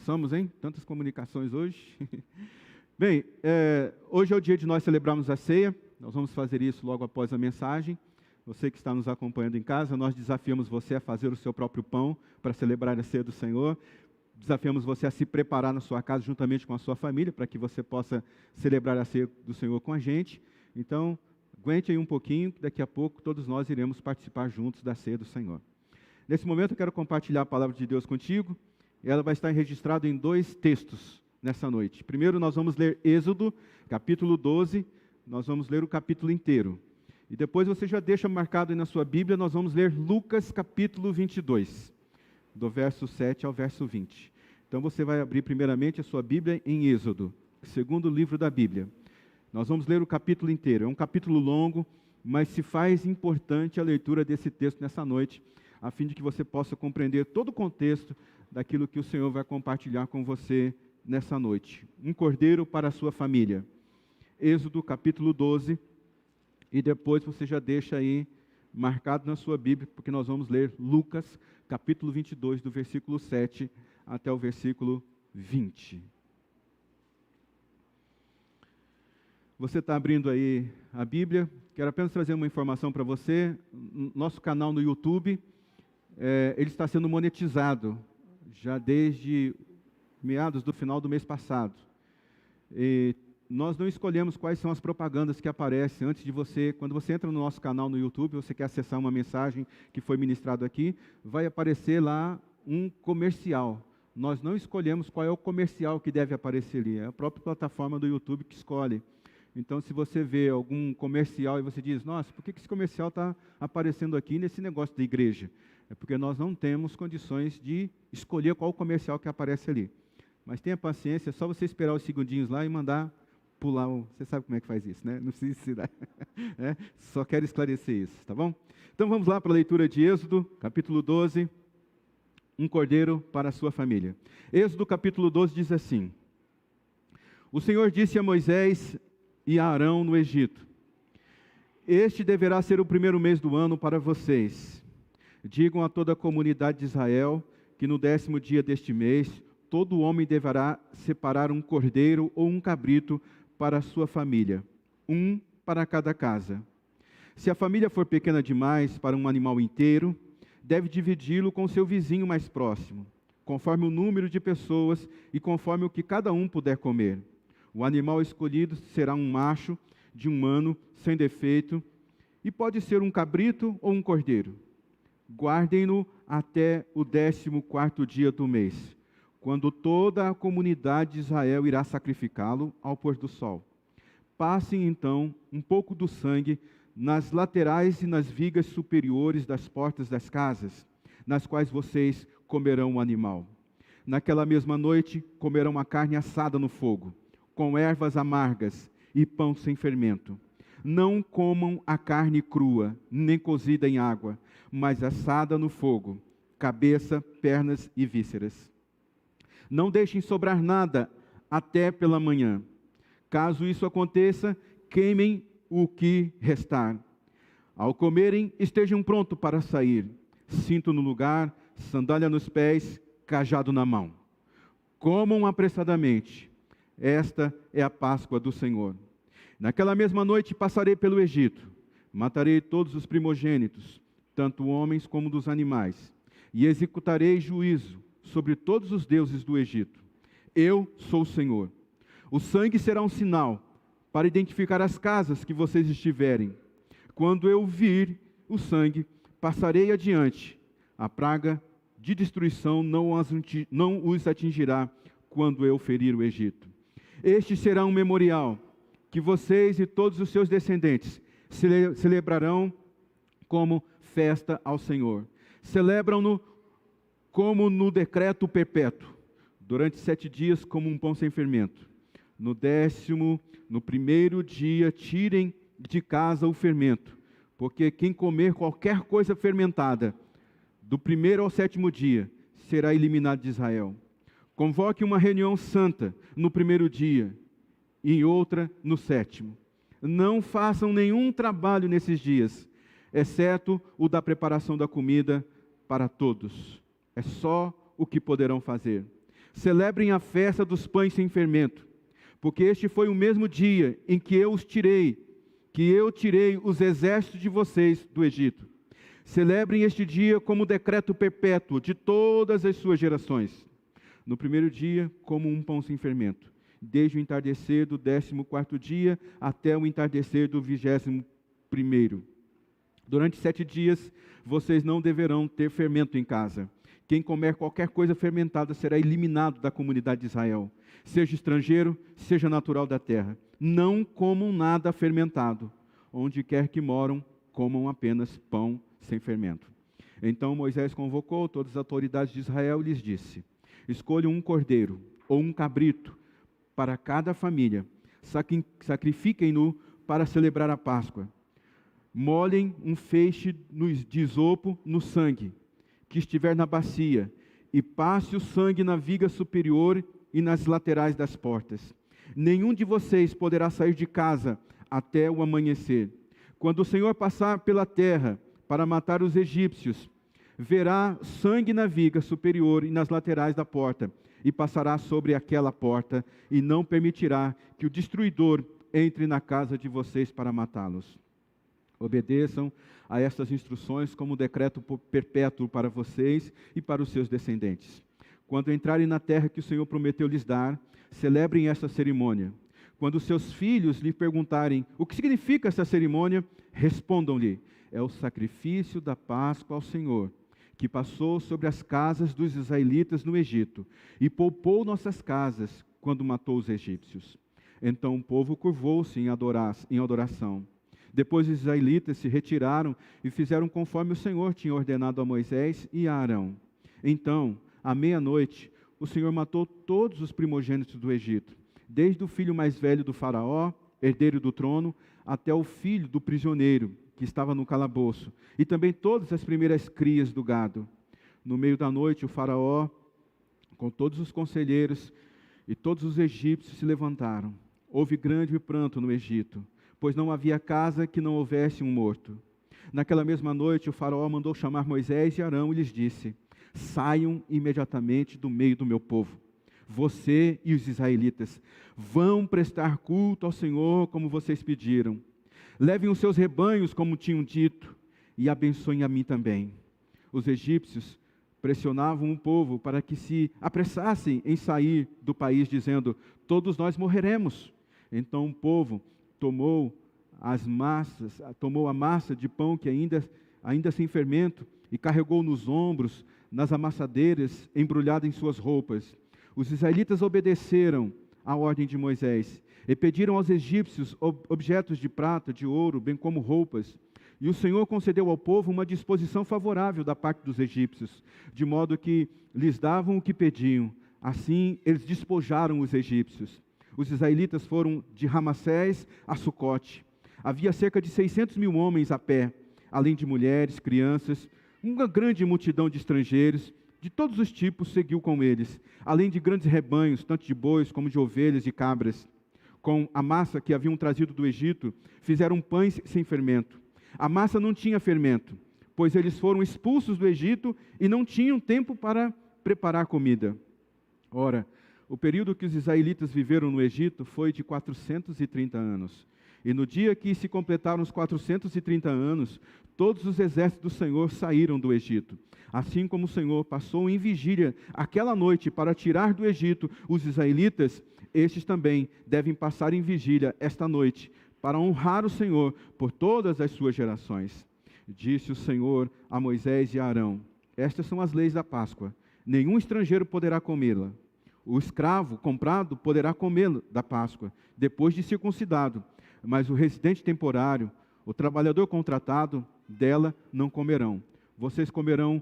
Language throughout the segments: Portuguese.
Avançamos, hein? Tantas comunicações hoje. Bem, hoje é o dia de nós celebrarmos a ceia. Nós vamos fazer isso logo após a mensagem. Você que está nos acompanhando em casa, nós desafiamos você a fazer o seu próprio pão para celebrar a ceia do Senhor. Desafiamos você a se preparar na sua casa juntamente com a sua família, para que você possa celebrar a ceia do Senhor com a gente. Então, aguente aí um pouquinho, que daqui a pouco todos nós iremos participar juntos da ceia do Senhor. Nesse momento eu quero compartilhar a palavra de Deus contigo. Ela vai estar registrada em 2 textos nessa noite. Primeiro nós vamos ler Êxodo, capítulo 12, nós vamos ler o capítulo inteiro. E depois você já deixa marcado aí na sua Bíblia, nós vamos ler Lucas, capítulo 22, do verso 7 ao verso 20. Então você vai abrir primeiramente a sua Bíblia em Êxodo, segundo livro da Bíblia. Nós vamos ler o capítulo inteiro. É um capítulo longo, mas se faz importante a leitura desse texto nessa noite, a fim de que você possa compreender todo o contexto daquilo que o Senhor vai compartilhar com você nessa noite. Um cordeiro para a sua família. Êxodo capítulo 12, e depois você já deixa aí marcado na sua Bíblia, porque nós vamos ler Lucas capítulo 22, do versículo 7 até o versículo 20. Você está abrindo aí a Bíblia. Quero apenas trazer uma informação para você. Nosso canal no YouTube, ele está sendo monetizado já desde meados do final do mês passado. E nós não escolhemos quais são as propagandas que aparecem antes de você. Quando você entra no nosso canal no YouTube, você quer acessar uma mensagem que foi ministrada aqui, vai aparecer lá um comercial. Nós não escolhemos qual é o comercial que deve aparecer ali, é a própria plataforma do YouTube que escolhe. Então, se você vê algum comercial e você diz, nossa, por que esse comercial está aparecendo aqui nesse negócio da igreja? É porque nós não temos condições de escolher qual o comercial que aparece ali. Mas tenha paciência, é só você esperar os segundinhos lá e mandar pular. Você sabe como é que faz isso, né? Não precisa ensinar. Só quero esclarecer isso, tá bom? Então vamos lá para a leitura de Êxodo, capítulo 12. Um cordeiro para a sua família. Êxodo capítulo 12 diz assim: O Senhor disse a Moisés e a Arão no Egito: Este deverá ser o primeiro mês do ano para vocês. Digam a toda a comunidade de Israel que no 10º dia deste mês, todo homem deverá separar um cordeiro ou um cabrito para a sua família, um para cada casa. Se a família for pequena demais para um animal inteiro, deve dividi-lo com seu vizinho mais próximo, conforme o número de pessoas e conforme o que cada um puder comer. O animal escolhido será um macho de 1 ano, sem defeito, e pode ser um cabrito ou um cordeiro. Guardem-no até o 14º dia do mês, quando toda a comunidade de Israel irá sacrificá-lo ao pôr do sol. Passem então um pouco do sangue nas laterais e nas vigas superiores das portas das casas, nas quais vocês comerão o animal. Naquela mesma noite comerão a carne assada no fogo, com ervas amargas e pão sem fermento. Não comam a carne crua, nem cozida em água, mas assada no fogo, cabeça, pernas e vísceras. Não deixem sobrar nada até pela manhã. Caso isso aconteça, queimem o que restar. Ao comerem, estejam prontos para sair. Cinto no lugar, sandália nos pés, cajado na mão. Comam apressadamente. Esta é a Páscoa do Senhor. Naquela mesma noite passarei pelo Egito. Matarei todos os primogênitos, tanto homens como dos animais, e executarei juízo sobre todos os deuses do Egito. Eu sou o Senhor. O sangue será um sinal para identificar as casas que vocês estiverem. Quando eu vir o sangue, passarei adiante. A praga de destruição não os atingirá quando eu ferir o Egito. Este será um memorial que vocês e todos os seus descendentes celebrarão como festa ao Senhor. Celebram-no como no decreto perpétuo, durante 7 dias como um pão sem fermento. No 1º dia, tirem de casa o fermento, porque quem comer qualquer coisa fermentada, do 1º ao 7º dia, será eliminado de Israel. Convoque uma reunião santa no 1º dia, e outra no 7º. Não façam nenhum trabalho nesses dias, exceto o da preparação da comida para todos. É só o que poderão fazer. Celebrem a festa dos pães sem fermento, porque este foi o mesmo dia em que eu tirei os exércitos de vocês do Egito. Celebrem este dia como decreto perpétuo de todas as suas gerações. No primeiro dia, como um pão sem fermento, desde o entardecer do 14º dia até o entardecer do 21º. Durante 7 dias, vocês não deverão ter fermento em casa. Quem comer qualquer coisa fermentada será eliminado da comunidade de Israel, seja estrangeiro, seja natural da terra. Não comam nada fermentado. Onde quer que moram, comam apenas pão sem fermento. Então Moisés convocou todas as autoridades de Israel e lhes disse: escolham um cordeiro ou um cabrito para cada família, sacrifiquem-no para celebrar a Páscoa. Molhem um feixe de isopo no sangue que estiver na bacia, e passe o sangue na viga superior e nas laterais das portas. Nenhum de vocês poderá sair de casa até o amanhecer. Quando o Senhor passar pela terra para matar os egípcios, verá sangue na viga superior e nas laterais da porta, e passará sobre aquela porta, e não permitirá que o destruidor entre na casa de vocês para matá-los. Obedeçam a estas instruções como decreto perpétuo para vocês e para os seus descendentes. Quando entrarem na terra que o Senhor prometeu lhes dar, celebrem esta cerimônia. Quando seus filhos lhe perguntarem o que significa essa cerimônia, respondam-lhe: é o sacrifício da Páscoa ao Senhor, que passou sobre as casas dos israelitas no Egito, e poupou nossas casas quando matou os egípcios. Então o povo curvou-se em adoração. Depois os israelitas se retiraram e fizeram conforme o Senhor tinha ordenado a Moisés e a Arão. Então, à meia-noite, o Senhor matou todos os primogênitos do Egito, desde o filho mais velho do faraó, herdeiro do trono, até o filho do prisioneiro, que estava no calabouço, e também todas as primeiras crias do gado. No meio da noite, o faraó, com todos os conselheiros e todos os egípcios se levantaram. Houve grande pranto no Egito, pois não havia casa que não houvesse um morto. Naquela mesma noite, o faraó mandou chamar Moisés e Arão e lhes disse: saiam imediatamente do meio do meu povo. Você e os israelitas vão prestar culto ao Senhor como vocês pediram. Levem os seus rebanhos como tinham dito e abençoem a mim também. Os egípcios pressionavam o povo para que se apressassem em sair do país, dizendo: todos nós morreremos. Então o povo tomou a massa de pão que ainda sem fermento e carregou nos ombros, nas amassadeiras, embrulhada em suas roupas. Os israelitas obedeceram à ordem de Moisés e pediram aos egípcios objetos de prata, de ouro, bem como roupas. E o Senhor concedeu ao povo uma disposição favorável da parte dos egípcios, de modo que lhes davam o que pediam. Assim, eles despojaram os egípcios. Os israelitas foram de Ramassés a Sucote. Havia cerca de 600.000 homens a pé, além de mulheres, crianças, uma grande multidão de estrangeiros, de todos os tipos seguiu com eles, além de grandes rebanhos, tanto de bois como de ovelhas e cabras. Com a massa que haviam trazido do Egito, fizeram pães sem fermento. A massa não tinha fermento, pois eles foram expulsos do Egito e não tinham tempo para preparar comida. Ora, o período que os israelitas viveram no Egito foi de 430 anos. E no dia que se completaram os 430 anos, todos os exércitos do Senhor saíram do Egito. Assim como o Senhor passou em vigília aquela noite para tirar do Egito os israelitas, estes também devem passar em vigília esta noite, para honrar o Senhor por todas as suas gerações. Disse o Senhor a Moisés e a Arão: estas são as leis da Páscoa. Nenhum estrangeiro poderá comê-la. O escravo comprado poderá comê-la da Páscoa, depois de circuncidado. Mas o residente temporário, o trabalhador contratado, dela não comerão. Vocês comerão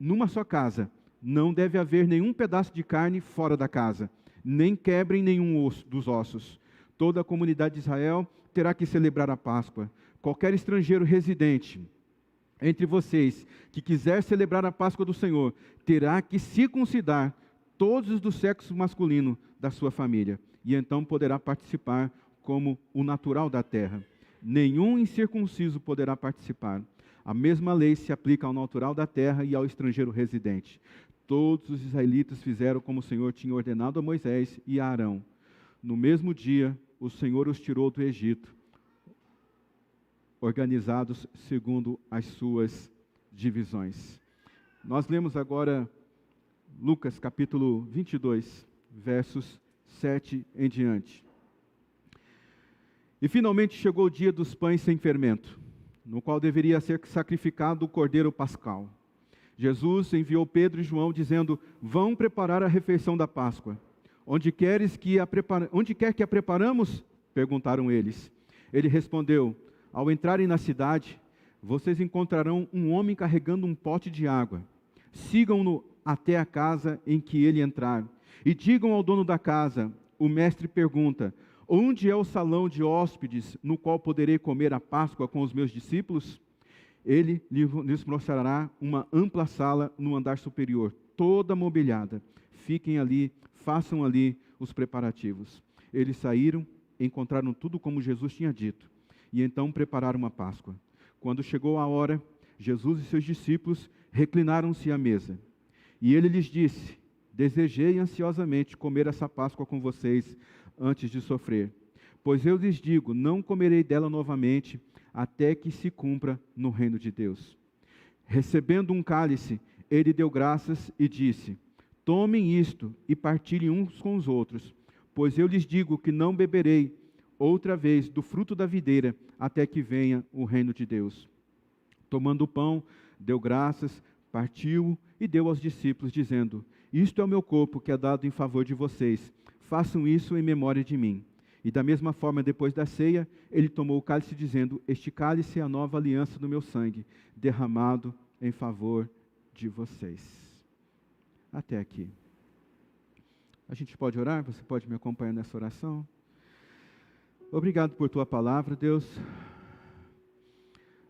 numa só casa. Não deve haver nenhum pedaço de carne fora da casa, nem quebrem nenhum osso dos ossos. Toda a comunidade de Israel terá que celebrar a Páscoa. Qualquer estrangeiro residente entre vocês que quiser celebrar a Páscoa do Senhor, terá que circuncidar todos os do sexo masculino da sua família, e então poderá participar como o natural da terra. Nenhum incircunciso poderá participar. A mesma lei se aplica ao natural da terra e ao estrangeiro residente. Todos os israelitas fizeram como o Senhor tinha ordenado a Moisés e a Arão. No mesmo dia, o Senhor os tirou do Egito, organizados segundo as suas divisões. Nós lemos agora Lucas capítulo 22, versos 7 em diante. E finalmente chegou o dia dos pães sem fermento, no qual deveria ser sacrificado o cordeiro pascal. Jesus enviou Pedro e João dizendo: vão preparar a refeição da Páscoa. Onde quer que a preparamos? Perguntaram eles. Ele respondeu: ao entrarem na cidade, vocês encontrarão um homem carregando um pote de água. Sigam-no até a casa em que ele entrar. E digam ao dono da casa: o mestre pergunta: onde é o salão de hóspedes no qual poderei comer a Páscoa com os meus discípulos? Ele lhes mostrará uma ampla sala no andar superior, toda mobiliada. Fiquem ali, façam ali os preparativos. Eles saíram, encontraram tudo como Jesus tinha dito, e então prepararam a Páscoa. Quando chegou a hora, Jesus e seus discípulos reclinaram-se à mesa. E ele lhes disse: desejei ansiosamente comer essa Páscoa com vocês antes de sofrer. Pois eu lhes digo, não comerei dela novamente, até que se cumpra no reino de Deus. Recebendo um cálice, ele deu graças e disse: tomem isto e partilhem uns com os outros, pois eu lhes digo que não beberei outra vez do fruto da videira, até que venha o reino de Deus. Tomando o pão, deu graças, partiu e deu aos discípulos, dizendo: isto é o meu corpo que é dado em favor de vocês, façam isso em memória de mim. E da mesma forma, depois da ceia, ele tomou o cálice, dizendo: este cálice é a nova aliança do meu sangue, derramado em favor de vocês. Até aqui. A gente pode orar? Você pode me acompanhar nessa oração? Obrigado por tua palavra, Deus.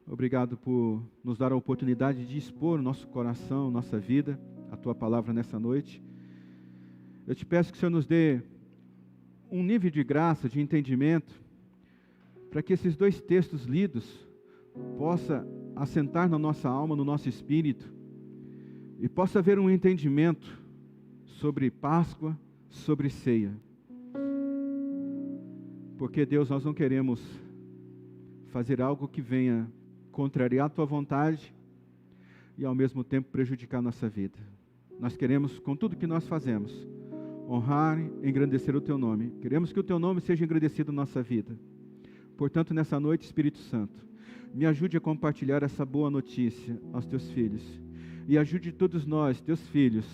Obrigado por nos dar a oportunidade de expor nosso coração, nossa vida, a tua palavra nessa noite. Eu te peço que o Senhor nos dê um nível de graça, de entendimento, para que esses dois textos lidos possa assentar na nossa alma, no nosso espírito, e possa haver um entendimento sobre Páscoa, sobre ceia. Porque, Deus, nós não queremos fazer algo que venha contrariar a tua vontade e ao mesmo tempo prejudicar a nossa vida. Nós queremos, com tudo que nós fazemos, honrar e engrandecer o teu nome. Queremos que o teu nome seja engrandecido na nossa vida. Portanto, nessa noite, Espírito Santo, me ajude a compartilhar essa boa notícia aos teus filhos. E ajude todos nós, teus filhos,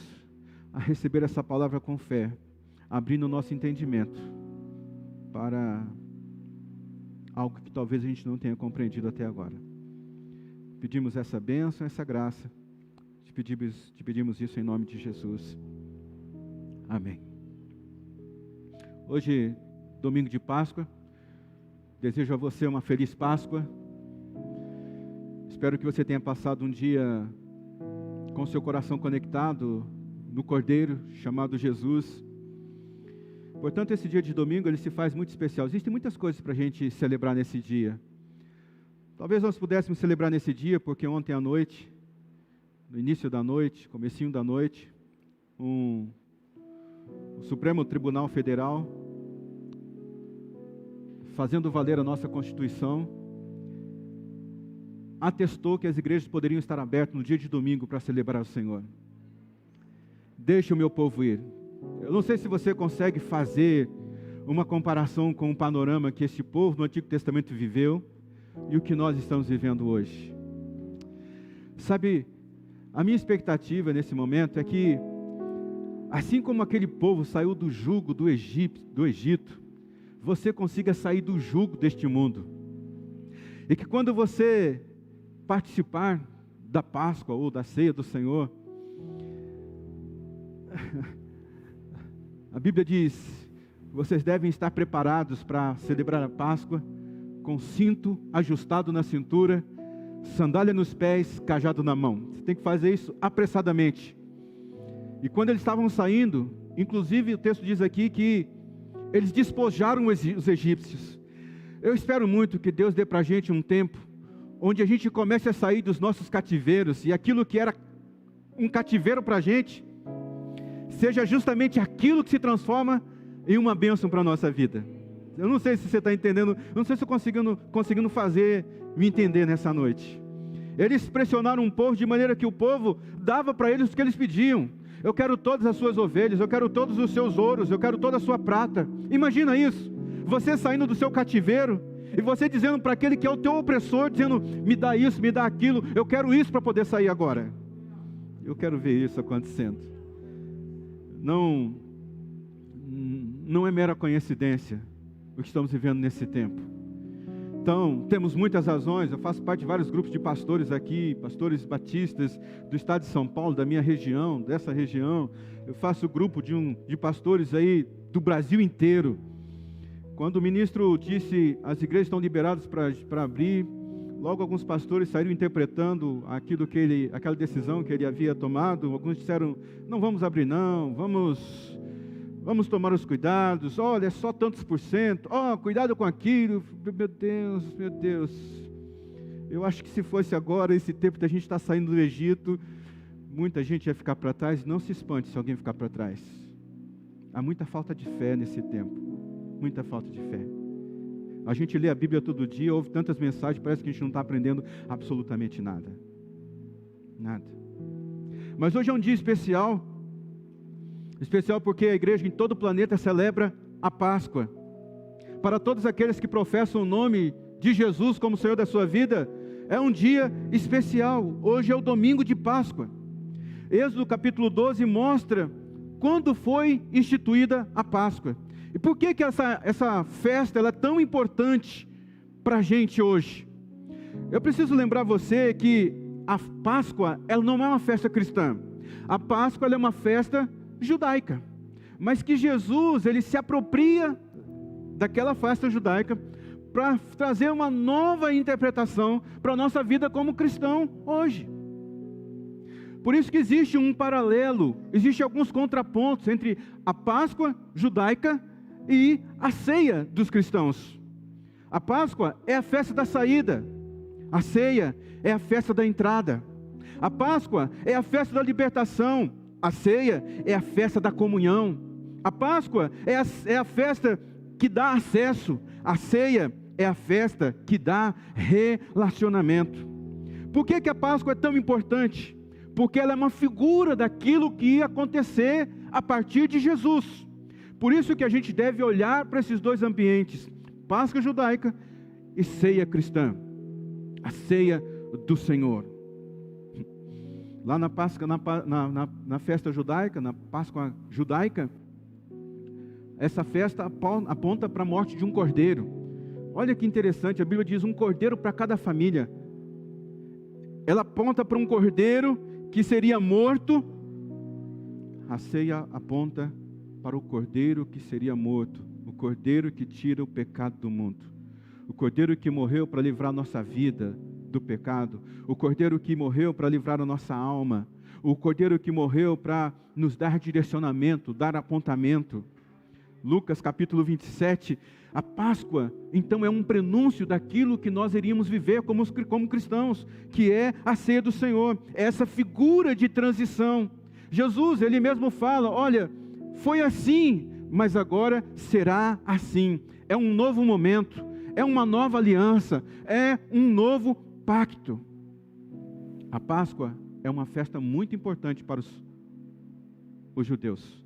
a receber essa palavra com fé, abrindo o nosso entendimento para algo que talvez a gente não tenha compreendido até agora. Pedimos essa bênção, essa graça. Te pedimos isso em nome de Jesus. Amém. Hoje, domingo de Páscoa, desejo a você uma feliz Páscoa. Espero que você tenha passado um dia com seu coração conectado no Cordeiro chamado Jesus. Portanto, esse dia de domingo ele se faz muito especial. Existem muitas coisas para a gente celebrar nesse dia. Talvez nós pudéssemos celebrar nesse dia, porque ontem à noite, no início da noite, comecinho da noite, o Supremo Tribunal Federal, fazendo valer a nossa Constituição, atestou que as igrejas poderiam estar abertas no dia de domingo para celebrar o Senhor. Deixe o meu povo ir. Eu não sei se você consegue fazer uma comparação com o panorama que esse povo no Antigo Testamento viveu e o que nós estamos vivendo hoje. Sabe, a minha expectativa nesse momento é que, assim como aquele povo saiu do jugo do Egito, você consiga sair do jugo deste mundo. E que quando você participar da Páscoa ou da ceia do Senhor, a Bíblia diz: vocês devem estar preparados para celebrar a Páscoa com cinto ajustado na cintura, sandália nos pés, cajado na mão. Você tem que fazer isso apressadamente. E quando eles estavam saindo, inclusive o texto diz aqui que eles despojaram os egípcios. Eu espero muito que Deus dê para a gente um tempo onde a gente comece a sair dos nossos cativeiros, e aquilo que era um cativeiro para a gente, seja justamente aquilo que se transforma em uma bênção para a nossa vida. Eu não sei se você está entendendo, eu não sei se eu conseguindo fazer me entender nessa noite. Eles pressionaram um povo de maneira que o povo dava para eles o que eles pediam. Eu quero todas as suas ovelhas, eu quero todos os seus ouros, eu quero toda a sua prata. Imagina isso, você saindo do seu cativeiro e você dizendo para aquele que é o teu opressor, dizendo, me dá isso, me dá aquilo, eu quero isso para poder sair agora. Eu quero ver isso acontecendo. Não é mera coincidência o que estamos vivendo nesse tempo. Então, temos muitas razões. Eu faço parte de vários grupos de pastores aqui, pastores batistas do estado de São Paulo, da minha região, dessa região. Eu faço grupo de pastores aí do Brasil inteiro. Quando o ministro disse, as igrejas estão liberadas para abrir, logo alguns pastores saíram interpretando aquela decisão que ele havia tomado. Alguns disseram, não vamos abrir não, vamos tomar os cuidados, olha, é só tantos %, cuidado com aquilo. Meu Deus, eu acho que se fosse agora, esse tempo da gente estar saindo do Egito, muita gente ia ficar para trás. Não se espante se alguém ficar para trás. Há muita falta de fé nesse tempo, muita falta de fé. A gente lê a Bíblia todo dia, ouve tantas mensagens, parece que a gente não está aprendendo absolutamente nada. Nada. Mas hoje é um dia especial porque a igreja em todo o planeta celebra a Páscoa. Para todos aqueles que professam o nome de Jesus como Senhor da sua vida, é um dia especial. Hoje é o domingo de Páscoa. Êxodo capítulo 12 mostra quando foi instituída a Páscoa. E por que essa festa ela é tão importante para a gente hoje? Eu preciso lembrar você que a Páscoa ela não é uma festa cristã. A Páscoa ela é uma festa judaica, mas que Jesus ele se apropria daquela festa judaica para trazer uma nova interpretação para a nossa vida como cristão hoje. Por isso que existe um paralelo, existe alguns contrapontos entre a Páscoa judaica e a ceia dos cristãos. A Páscoa é a festa da saída, a ceia é a festa da entrada. A Páscoa é a festa da libertação, a ceia é a festa da comunhão. A Páscoa é a festa que dá acesso. A ceia é a festa que dá relacionamento. Por que a Páscoa é tão importante? Porque ela é uma figura daquilo que ia acontecer a partir de Jesus. Por isso que a gente deve olhar para esses dois ambientes, Páscoa judaica e ceia cristã, a ceia do Senhor. Lá na Páscoa, na festa judaica, na Páscoa judaica, essa festa aponta para a morte de um cordeiro. Olha que interessante, a Bíblia diz um cordeiro para cada família. Ela aponta para um cordeiro que seria morto. A ceia aponta para o cordeiro que seria morto, o cordeiro que tira o pecado do mundo, o cordeiro que morreu para livrar nossa vida do pecado, o cordeiro que morreu para livrar a nossa alma, o cordeiro que morreu para nos dar direcionamento, dar apontamento. Lucas capítulo 27, a Páscoa então é um prenúncio daquilo que nós iríamos viver como cristãos, que é a ceia do Senhor, é essa figura de transição. Jesus, ele mesmo fala, olha, foi assim, mas agora será assim. É um novo momento, é uma nova aliança, é um novo pacto. A Páscoa é uma festa muito importante para os judeus.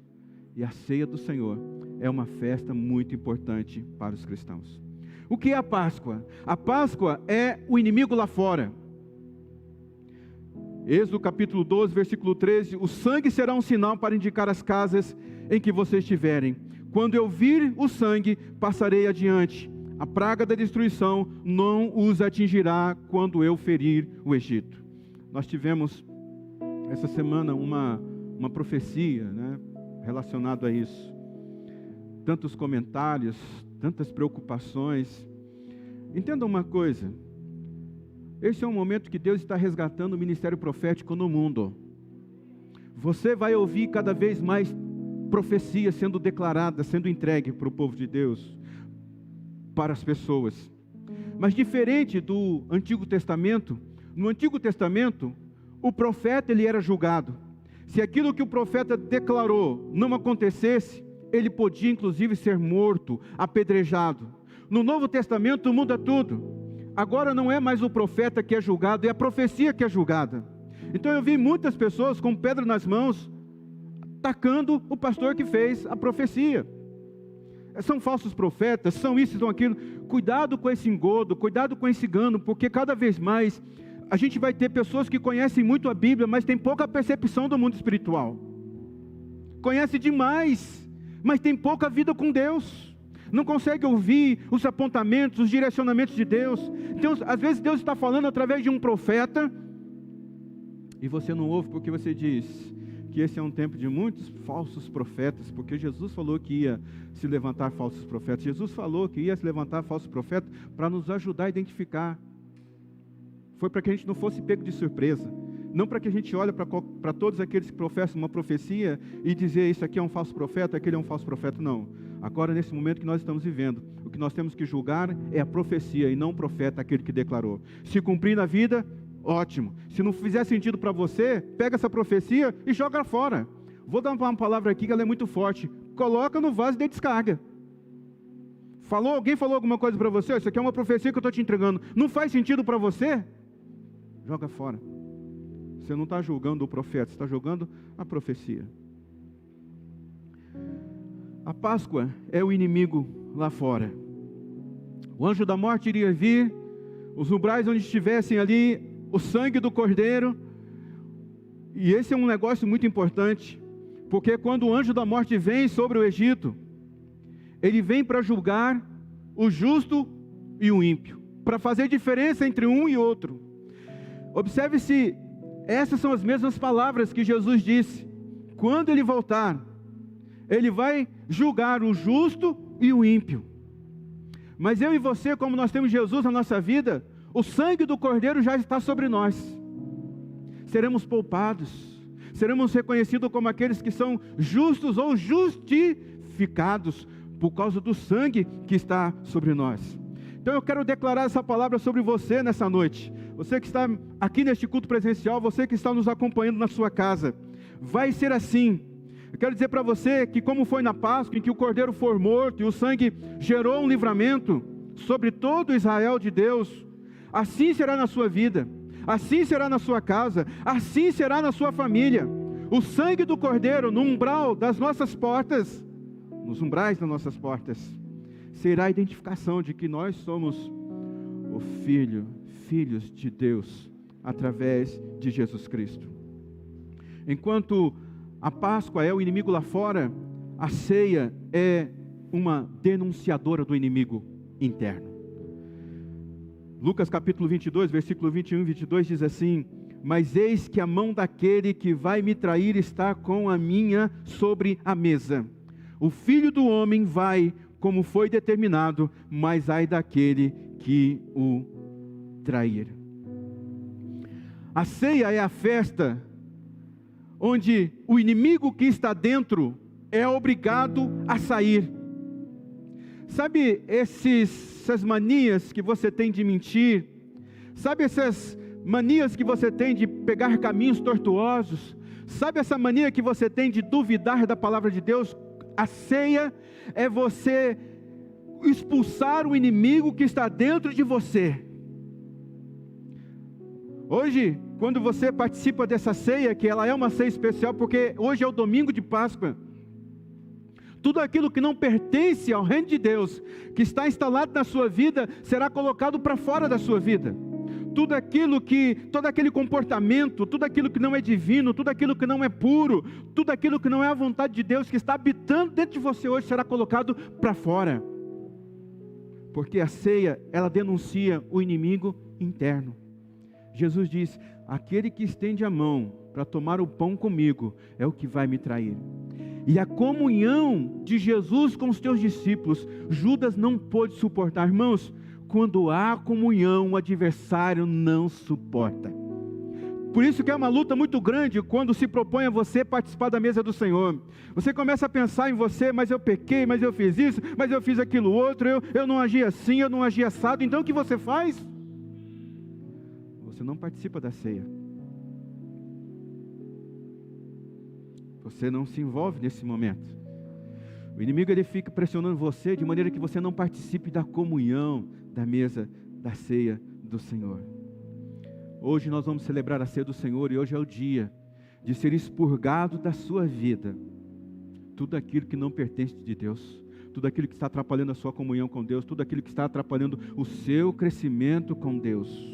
E a ceia do Senhor é uma festa muito importante para os cristãos. O que é a Páscoa? A Páscoa é o inimigo lá fora. Êxodo capítulo 12, versículo 13, o sangue será um sinal para indicar as casas em que vocês estiverem. Quando eu vir o sangue, passarei adiante. A praga da destruição não os atingirá quando eu ferir o Egito. Nós tivemos essa semana uma profecia, né, relacionada a isso. Tantos comentários, tantas preocupações. Entenda uma coisa. Esse é um momento que Deus está resgatando o ministério profético no mundo. Você vai ouvir cada vez mais profecia sendo declarada, sendo entregue para o povo de Deus, para as pessoas. Mas diferente do Antigo Testamento, no Antigo Testamento, o profeta ele era julgado. Se aquilo que o profeta declarou não acontecesse, ele podia inclusive ser morto, apedrejado. No Novo Testamento muda tudo. Agora não é mais o profeta que é julgado, é a profecia que é julgada. Então eu vi muitas pessoas com pedra nas mãos, atacando o pastor que fez a profecia. São falsos profetas, são isso, são aquilo. Cuidado com esse engodo, cuidado com esse engano, porque cada vez mais a gente vai ter pessoas que conhecem muito a Bíblia, mas tem pouca percepção do mundo espiritual. Conhece demais, mas tem pouca vida com Deus. Não consegue ouvir os apontamentos, os direcionamentos de Deus. Então, às vezes Deus está falando através de um profeta, e você não ouve porque você diz que esse é um tempo de muitos falsos profetas, porque Jesus falou que ia se levantar falsos profetas. Jesus falou que ia se levantar falsos profetas para nos ajudar a identificar. Foi para que a gente não fosse pego de surpresa. Não para que a gente olhe para todos aqueles que professam uma profecia e dizer isso aqui é um falso profeta, aquele é um falso profeta. Não. Agora, nesse momento que nós estamos vivendo, o que nós temos que julgar é a profecia e não o profeta, aquele que declarou. Se cumprir na vida, ótimo. Se não fizer sentido para você, pega essa profecia e joga fora. Vou dar uma palavra aqui que ela é muito forte. Coloca no vaso de descarga. Alguém falou alguma coisa para você? Isso aqui é uma profecia que eu estou te entregando. Não faz sentido para você? Joga fora. Você não está julgando o profeta, você está julgando a profecia. A Páscoa é o inimigo lá fora. O anjo da morte iria vir, os umbrais onde estivessem ali, o sangue do cordeiro. E esse é um negócio muito importante, porque quando o anjo da morte vem sobre o Egito, ele vem para julgar o justo e o ímpio, para fazer diferença entre um e outro. Observe se essas são as mesmas palavras que Jesus disse. Quando ele voltar, ele vai julgar o justo e o ímpio. Mas eu e você, como nós temos Jesus na nossa vida, o sangue do Cordeiro já está sobre nós. Seremos poupados, seremos reconhecidos como aqueles que são justos ou justificados por causa do sangue que está sobre nós. Então eu quero declarar essa palavra sobre você nessa noite. Você que está aqui neste culto presencial, você que está nos acompanhando na sua casa, vai ser assim. Eu quero dizer para você que como foi na Páscoa, em que o Cordeiro foi morto e o sangue gerou um livramento sobre todo Israel de Deus, assim será na sua vida, assim será na sua casa, assim será na sua família. O sangue do Cordeiro no umbral das nossas portas, nos umbrais das nossas portas, será a identificação de que nós somos filhos de Deus, através de Jesus Cristo. Enquanto a Páscoa é o inimigo lá fora, a ceia é uma denunciadora do inimigo interno. Lucas capítulo 22, versículo 21 e 22 diz assim: mas eis que a mão daquele que vai me trair está com a minha sobre a mesa. O Filho do Homem vai como foi determinado, mas ai daquele que o trair. A ceia é a festa onde o inimigo que está dentro é obrigado a sair. Sabe essas manias que você tem de mentir? Sabe essas manias que você tem de pegar caminhos tortuosos? Sabe essa mania que você tem de duvidar da palavra de Deus? A ceia é você expulsar o inimigo que está dentro de você. Hoje, quando você participa dessa ceia, que ela é uma ceia especial, porque hoje é o domingo de Páscoa, tudo aquilo que não pertence ao reino de Deus, que está instalado na sua vida, será colocado para fora da sua vida. Todo aquele comportamento, tudo aquilo que não é divino, tudo aquilo que não é puro, tudo aquilo que não é a vontade de Deus, que está habitando dentro de você hoje, será colocado para fora. Porque a ceia, ela denuncia o inimigo interno. Jesus diz: aquele que estende a mão para tomar o pão comigo, é o que vai me trair. E a comunhão de Jesus com os teus discípulos, Judas não pôde suportar. Irmãos, quando há comunhão, o adversário não suporta. Por isso que é uma luta muito grande quando se propõe a você participar da mesa do Senhor. Você começa a pensar em você: mas eu pequei, mas eu fiz isso, mas eu fiz aquilo outro, eu não agi assim, eu não agi assado. Então o que você faz? Você não participa da ceia. Você não se envolve nesse momento. O inimigo ele fica pressionando você de maneira que você não participe da comunhão, da mesa, da ceia do Senhor. Hoje nós vamos celebrar a ceia do Senhor e hoje é o dia de ser expurgado da sua vida tudo aquilo que não pertence de Deus, tudo aquilo que está atrapalhando a sua comunhão com Deus, tudo aquilo que está atrapalhando o seu crescimento com Deus.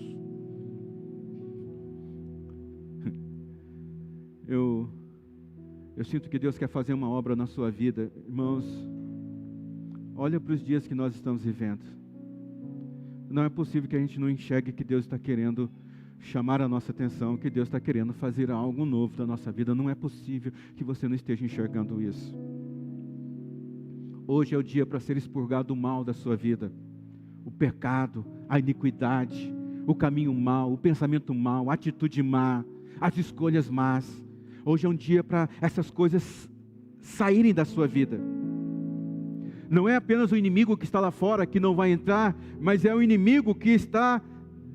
Eu sinto que Deus quer fazer uma obra na sua vida. Irmãos, olha para os dias que nós estamos vivendo. Não é possível que a gente não enxergue que Deus está querendo chamar a nossa atenção, que Deus está querendo fazer algo novo da nossa vida. Não é possível que você não esteja enxergando isso. Hoje é o dia para ser expurgado o mal da sua vida. O pecado, a iniquidade, o caminho mau, o pensamento mau, a atitude má, as escolhas más. Hoje é um dia para essas coisas saírem da sua vida. Não é apenas o inimigo que está lá fora que não vai entrar, mas é o inimigo que está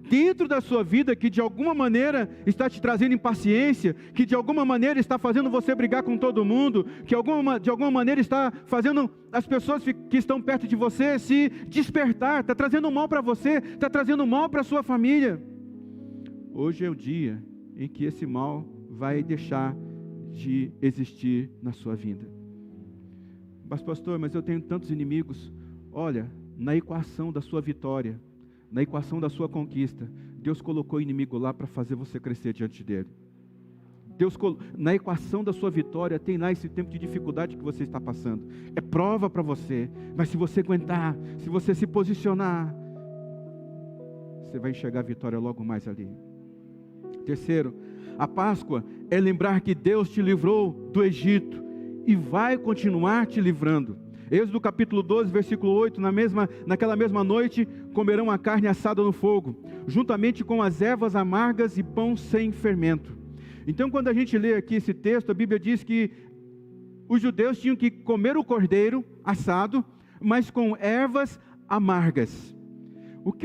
dentro da sua vida, que de alguma maneira está te trazendo impaciência, que de alguma maneira está fazendo você brigar com todo mundo, que de alguma maneira está fazendo as pessoas que estão perto de você se despertar, está trazendo mal para você, está trazendo mal para a sua família. Hoje é o dia em que esse mal vai deixar de existir na sua vida. Mas pastor, mas eu tenho tantos inimigos. Olha, na equação da sua vitória, na equação da sua conquista, Deus colocou o inimigo lá para fazer você crescer diante dele. Na equação da sua vitória tem lá esse tempo de dificuldade que você está passando. É prova para você, mas se você aguentar, se você se posicionar, você vai enxergar a vitória logo mais ali. Terceiro, a Páscoa é lembrar que Deus te livrou do Egito e vai continuar te livrando. Êxodo capítulo 12, versículo 8, naquela mesma noite, comerão a carne assada no fogo, juntamente com as ervas amargas e pão sem fermento. Então, quando a gente lê aqui esse texto, a Bíblia diz que os judeus tinham que comer o cordeiro assado, mas com ervas amargas.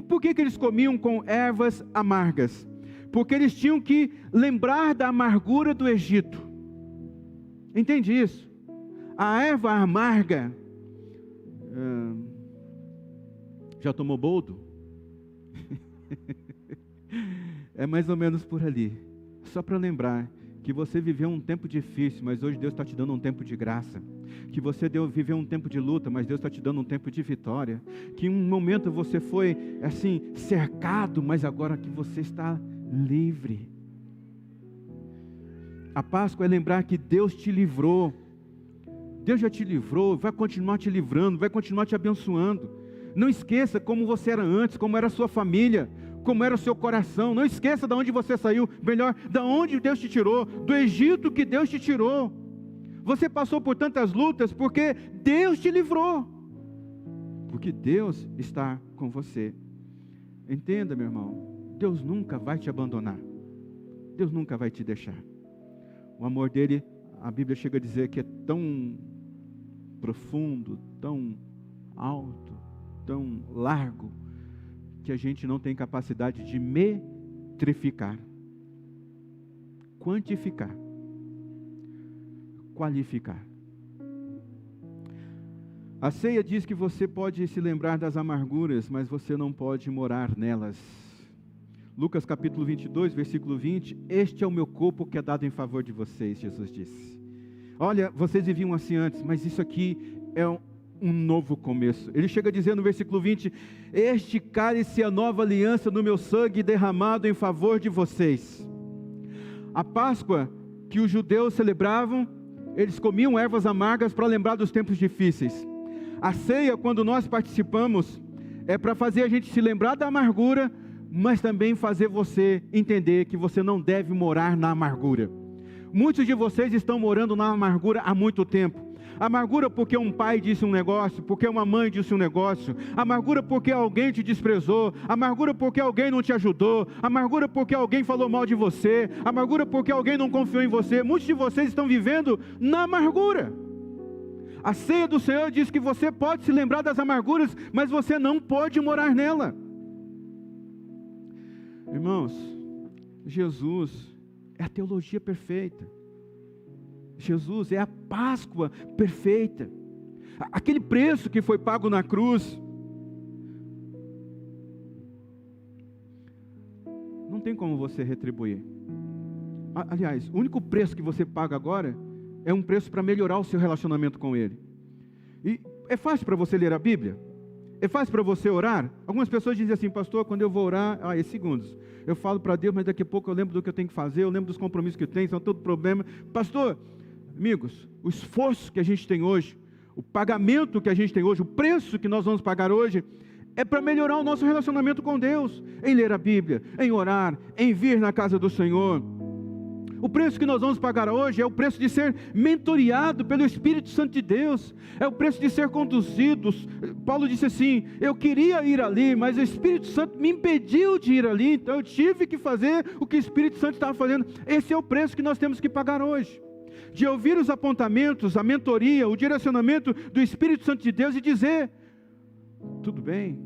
Por que eles comiam com ervas amargas? Porque eles tinham que lembrar da amargura do Egito. Entende isso? A erva amarga... já tomou boldo? É mais ou menos por ali. Só para lembrar que você viveu um tempo difícil, mas hoje Deus está te dando um tempo de graça. Que você viveu um tempo de luta, mas Deus está te dando um tempo de vitória. Que em um momento você foi assim cercado, mas agora que você está livre. A Páscoa é lembrar que Deus te livrou. Deus já te livrou, vai continuar te livrando, vai continuar te abençoando. Não esqueça como você era antes, como era a sua família, como era o seu coração. Não esqueça de onde você saiu, melhor, de onde Deus te tirou, do Egito que Deus te tirou. Você passou por tantas lutas porque Deus te livrou, porque Deus está com você. Entenda, meu irmão, Deus nunca vai te abandonar, Deus nunca vai te deixar. O amor dele, a Bíblia chega a dizer que é tão profundo, tão alto, tão largo, que a gente não tem capacidade de metrificar, quantificar, qualificar. A ceia diz que você pode se lembrar das amarguras, mas você não pode morar nelas. Lucas capítulo 22, versículo 20, este é o meu corpo que é dado em favor de vocês, Jesus disse. Olha, vocês viviam assim antes, mas isso aqui é um novo começo. Ele chega a dizer no versículo 20, este cálice é a nova aliança no meu sangue derramado em favor de vocês. A Páscoa que os judeus celebravam, eles comiam ervas amargas para lembrar dos tempos difíceis. A ceia, quando nós participamos, é para fazer a gente se lembrar da amargura, mas também fazer você entender que você não deve morar na amargura. Muitos de vocês estão morando na amargura há muito tempo. Amargura porque um pai disse um negócio, porque uma mãe disse um negócio. Amargura porque alguém te desprezou. Amargura porque alguém não te ajudou. Amargura porque alguém falou mal de você. Amargura porque alguém não confiou em você. Muitos de vocês estão vivendo na amargura. A ceia do Senhor diz que você pode se lembrar das amarguras, mas você não pode morar nela. Irmãos, Jesus é a teologia perfeita. Jesus, é a Páscoa perfeita. Aquele preço que foi pago na cruz, não tem como você retribuir. Aliás, o único preço que você paga agora é um preço para melhorar o seu relacionamento com Ele. E é fácil para você ler a Bíblia? É fácil para você orar? Algumas pessoas dizem assim, pastor, quando eu vou orar, é segundos. Eu falo para Deus, mas daqui a pouco eu lembro do que eu tenho que fazer, eu lembro dos compromissos que eu tenho, são todo problema. Pastor, amigos, o esforço que a gente tem hoje, o pagamento que a gente tem hoje, o preço que nós vamos pagar hoje, é para melhorar o nosso relacionamento com Deus, em ler a Bíblia, em orar, em vir na casa do Senhor. O preço que nós vamos pagar hoje é o preço de ser mentoreado pelo Espírito Santo de Deus, é o preço de ser conduzidos. Paulo disse assim, eu queria ir ali, mas o Espírito Santo me impediu de ir ali, então eu tive que fazer o que o Espírito Santo estava fazendo. Esse é o preço que nós temos que pagar hoje, de ouvir os apontamentos, a mentoria, o direcionamento do Espírito Santo de Deus e dizer, tudo bem,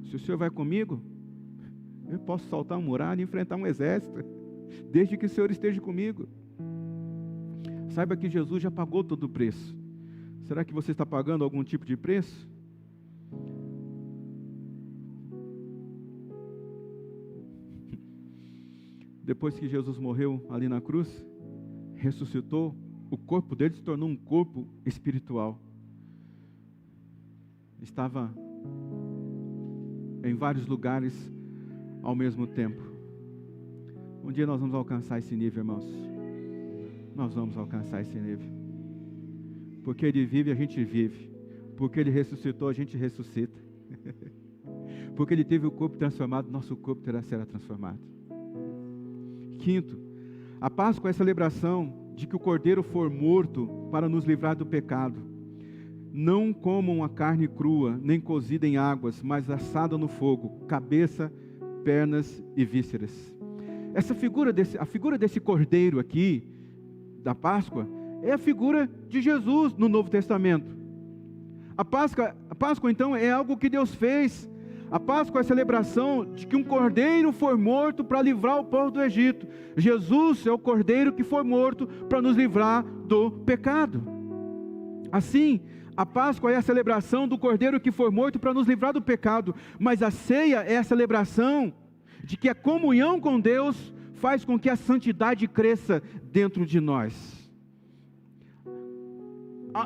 se o Senhor vai comigo, eu posso saltar uma muralha e enfrentar um exército, desde que o Senhor esteja comigo. Saiba que Jesus já pagou todo o preço. Será que você está pagando algum tipo de preço? Depois que Jesus morreu ali na cruz, ressuscitou, o corpo dele se tornou um corpo espiritual. Estava em vários lugares ao mesmo tempo. Um dia nós vamos alcançar esse nível, irmãos. Nós vamos alcançar esse nível. Porque Ele vive, a gente vive. Porque Ele ressuscitou, a gente ressuscita. Porque Ele teve o corpo transformado, nosso corpo será transformado. Quinto, a Páscoa é a celebração de que o Cordeiro foi morto para nos livrar do pecado. Não comam a carne crua, nem cozida em águas, mas assada no fogo, cabeça, pernas e vísceras. A figura desse cordeiro aqui, da Páscoa, é a figura de Jesus no Novo Testamento. A Páscoa então é algo que Deus fez. A Páscoa é a celebração de que um cordeiro foi morto para livrar o povo do Egito. Jesus é o cordeiro que foi morto para nos livrar do pecado. Assim, a Páscoa é a celebração do cordeiro que foi morto para nos livrar do pecado. Mas a ceia é a celebração de que a comunhão com Deus faz com que a santidade cresça dentro de nós.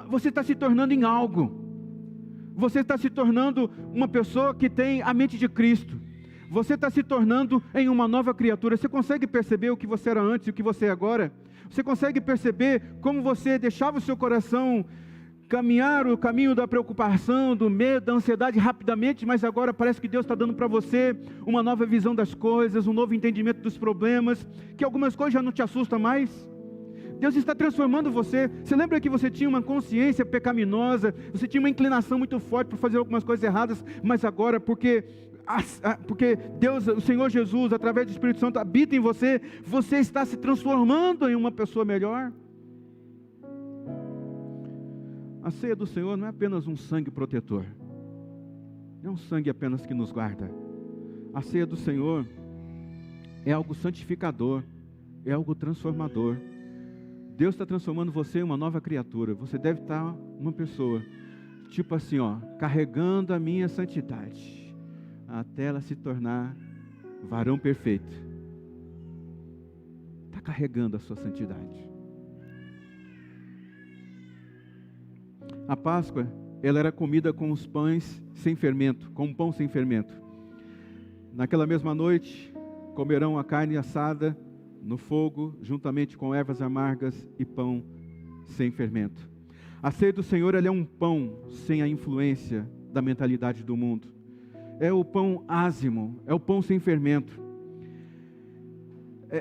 Você está se tornando em algo. Você está se tornando uma pessoa que tem a mente de Cristo. Você está se tornando em uma nova criatura. Você consegue perceber o que você era antes e o que você é agora? Você consegue perceber como você deixava o seu coração caminhar o caminho da preocupação, do medo, da ansiedade rapidamente, mas agora parece que Deus está dando para você uma nova visão das coisas, um novo entendimento dos problemas, que algumas coisas já não te assustam mais. Deus está transformando você. Você lembra que você tinha uma consciência pecaminosa, você tinha uma inclinação muito forte para fazer algumas coisas erradas, mas agora, porque Deus, o Senhor Jesus, através do Espírito Santo, habita em você, você está se transformando em uma pessoa melhor. A ceia do Senhor não é apenas um sangue protetor, não é um sangue apenas que nos guarda. A ceia do Senhor é algo santificador, é algo transformador. Deus está transformando você em uma nova criatura. Você deve estar uma pessoa, tipo assim, carregando a minha santidade, até ela se tornar varão perfeito. Está carregando a sua santidade. A Páscoa, ela era comida com os pães sem fermento, com um pão sem fermento. Naquela mesma noite, comerão a carne assada no fogo, juntamente com ervas amargas e pão sem fermento. A ceia do Senhor, ela é um pão sem a influência da mentalidade do mundo. É o pão ázimo, é o pão sem fermento.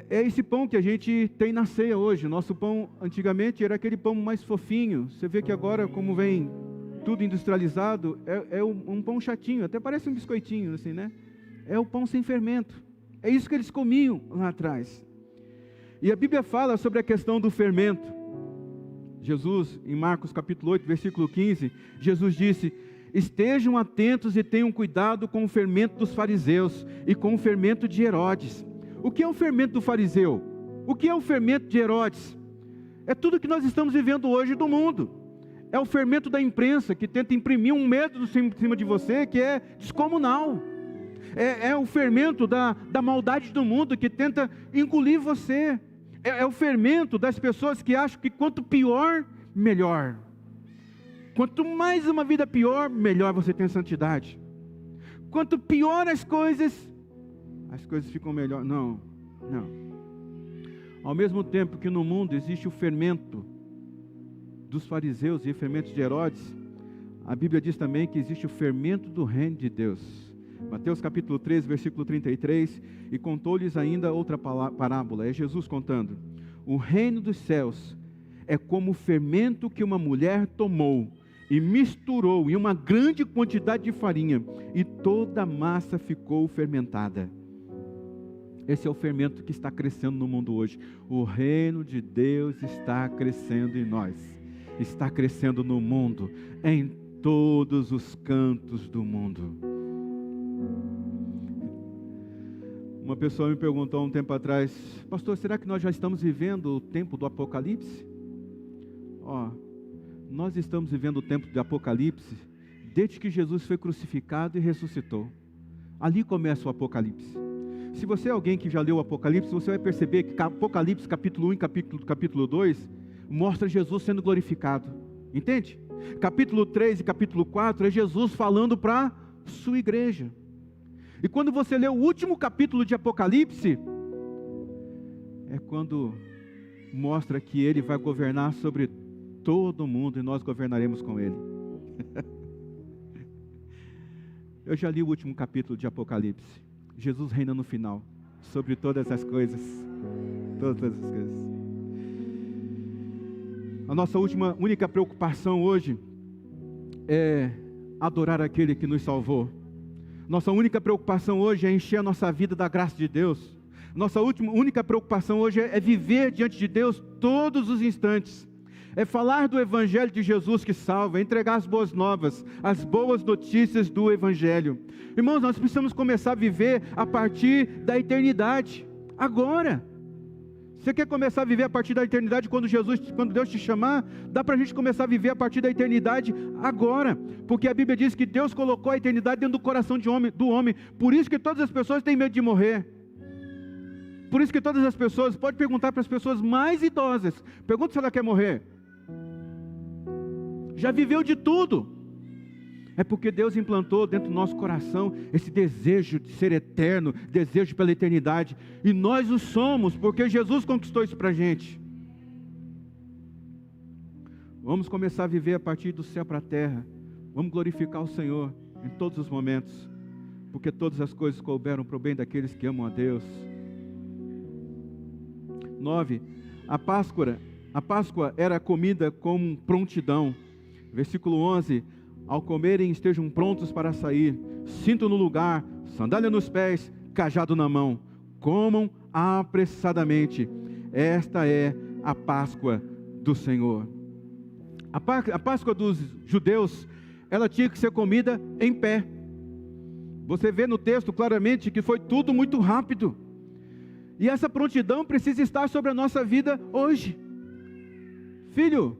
É esse pão que a gente tem na ceia hoje. Nosso pão, antigamente, era aquele pão mais fofinho. Você vê que agora, como vem tudo industrializado, é um pão chatinho, até parece um biscoitinho, assim, né? É o pão sem fermento. É isso que eles comiam lá atrás. E a Bíblia fala sobre a questão do fermento. Jesus, em Marcos capítulo 8, versículo 15, Jesus disse: estejam atentos e tenham cuidado com o fermento dos fariseus e com o fermento de Herodes. O que é o fermento do fariseu? O que é o fermento de Herodes? É tudo que nós estamos vivendo hoje do mundo. É o fermento da imprensa que tenta imprimir um medo em cima de você que é descomunal. É o fermento da maldade do mundo que tenta engolir você. É o fermento das pessoas que acham que quanto pior, melhor. Quanto mais uma vida pior, melhor você tem santidade. Quanto pior as coisas ficam melhor. Não. Ao mesmo tempo que no mundo existe o fermento dos fariseus e o fermento de Herodes, a Bíblia diz também que existe o fermento do reino de Deus. Mateus capítulo 13, versículo 33, e contou-lhes ainda outra parábola, é Jesus contando: o reino dos céus é como o fermento que uma mulher tomou e misturou em uma grande quantidade de farinha, e toda a massa ficou fermentada. Esse é o fermento que está crescendo no mundo hoje. O reino de Deus está crescendo em nós, está crescendo no mundo, em todos os cantos do mundo. Uma pessoa me perguntou um tempo atrás: pastor, será que nós já estamos vivendo o tempo do Apocalipse? Nós estamos vivendo o tempo do Apocalipse desde que Jesus foi crucificado e ressuscitou. Ali começa o Apocalipse. Se você é alguém que já leu o Apocalipse, você vai perceber que Apocalipse capítulo 1 e capítulo 2 mostra Jesus sendo glorificado. Entende? Capítulo 3 e capítulo 4 é Jesus falando para sua igreja. E quando você lê o último capítulo de Apocalipse, é quando mostra que Ele vai governar sobre todo mundo e nós governaremos com Ele. Eu já li o último capítulo de Apocalipse. Jesus reina no final, sobre todas as coisas. Todas as coisas. A nossa única preocupação hoje é adorar aquele que nos salvou. Nossa única preocupação hoje é encher a nossa vida da graça de Deus. Nossa única preocupação hoje é viver diante de Deus todos os instantes. É falar do Evangelho de Jesus que salva, é entregar as boas novas, as boas notícias do Evangelho. Irmãos, nós precisamos começar a viver a partir da eternidade, agora. Você quer começar a viver a partir da eternidade quando Deus te chamar? Dá para a gente começar a viver a partir da eternidade agora, porque a Bíblia diz que Deus colocou a eternidade dentro do coração do homem, por isso que todas as pessoas têm medo de morrer. Por isso que todas as pessoas, pode perguntar para as pessoas mais idosas, pergunta se ela quer morrer. Já viveu de tudo. É porque Deus implantou dentro do nosso coração esse desejo de ser eterno, desejo pela eternidade. E nós o somos, porque Jesus conquistou isso para a gente. Vamos começar a viver a partir do céu para a terra. Vamos glorificar o Senhor em todos os momentos, porque todas as coisas couberam para o bem daqueles que amam a Deus. 9. A Páscoa era comida com prontidão. Versículo 11. Ao comerem estejam prontos para sair, cinto no lugar, sandália nos pés, cajado na mão. Comam apressadamente. Esta é a Páscoa do Senhor. A Páscoa dos judeus, ela tinha que ser comida em pé. Você vê no texto claramente que foi tudo muito rápido. E essa prontidão precisa estar sobre a nossa vida hoje. Filho,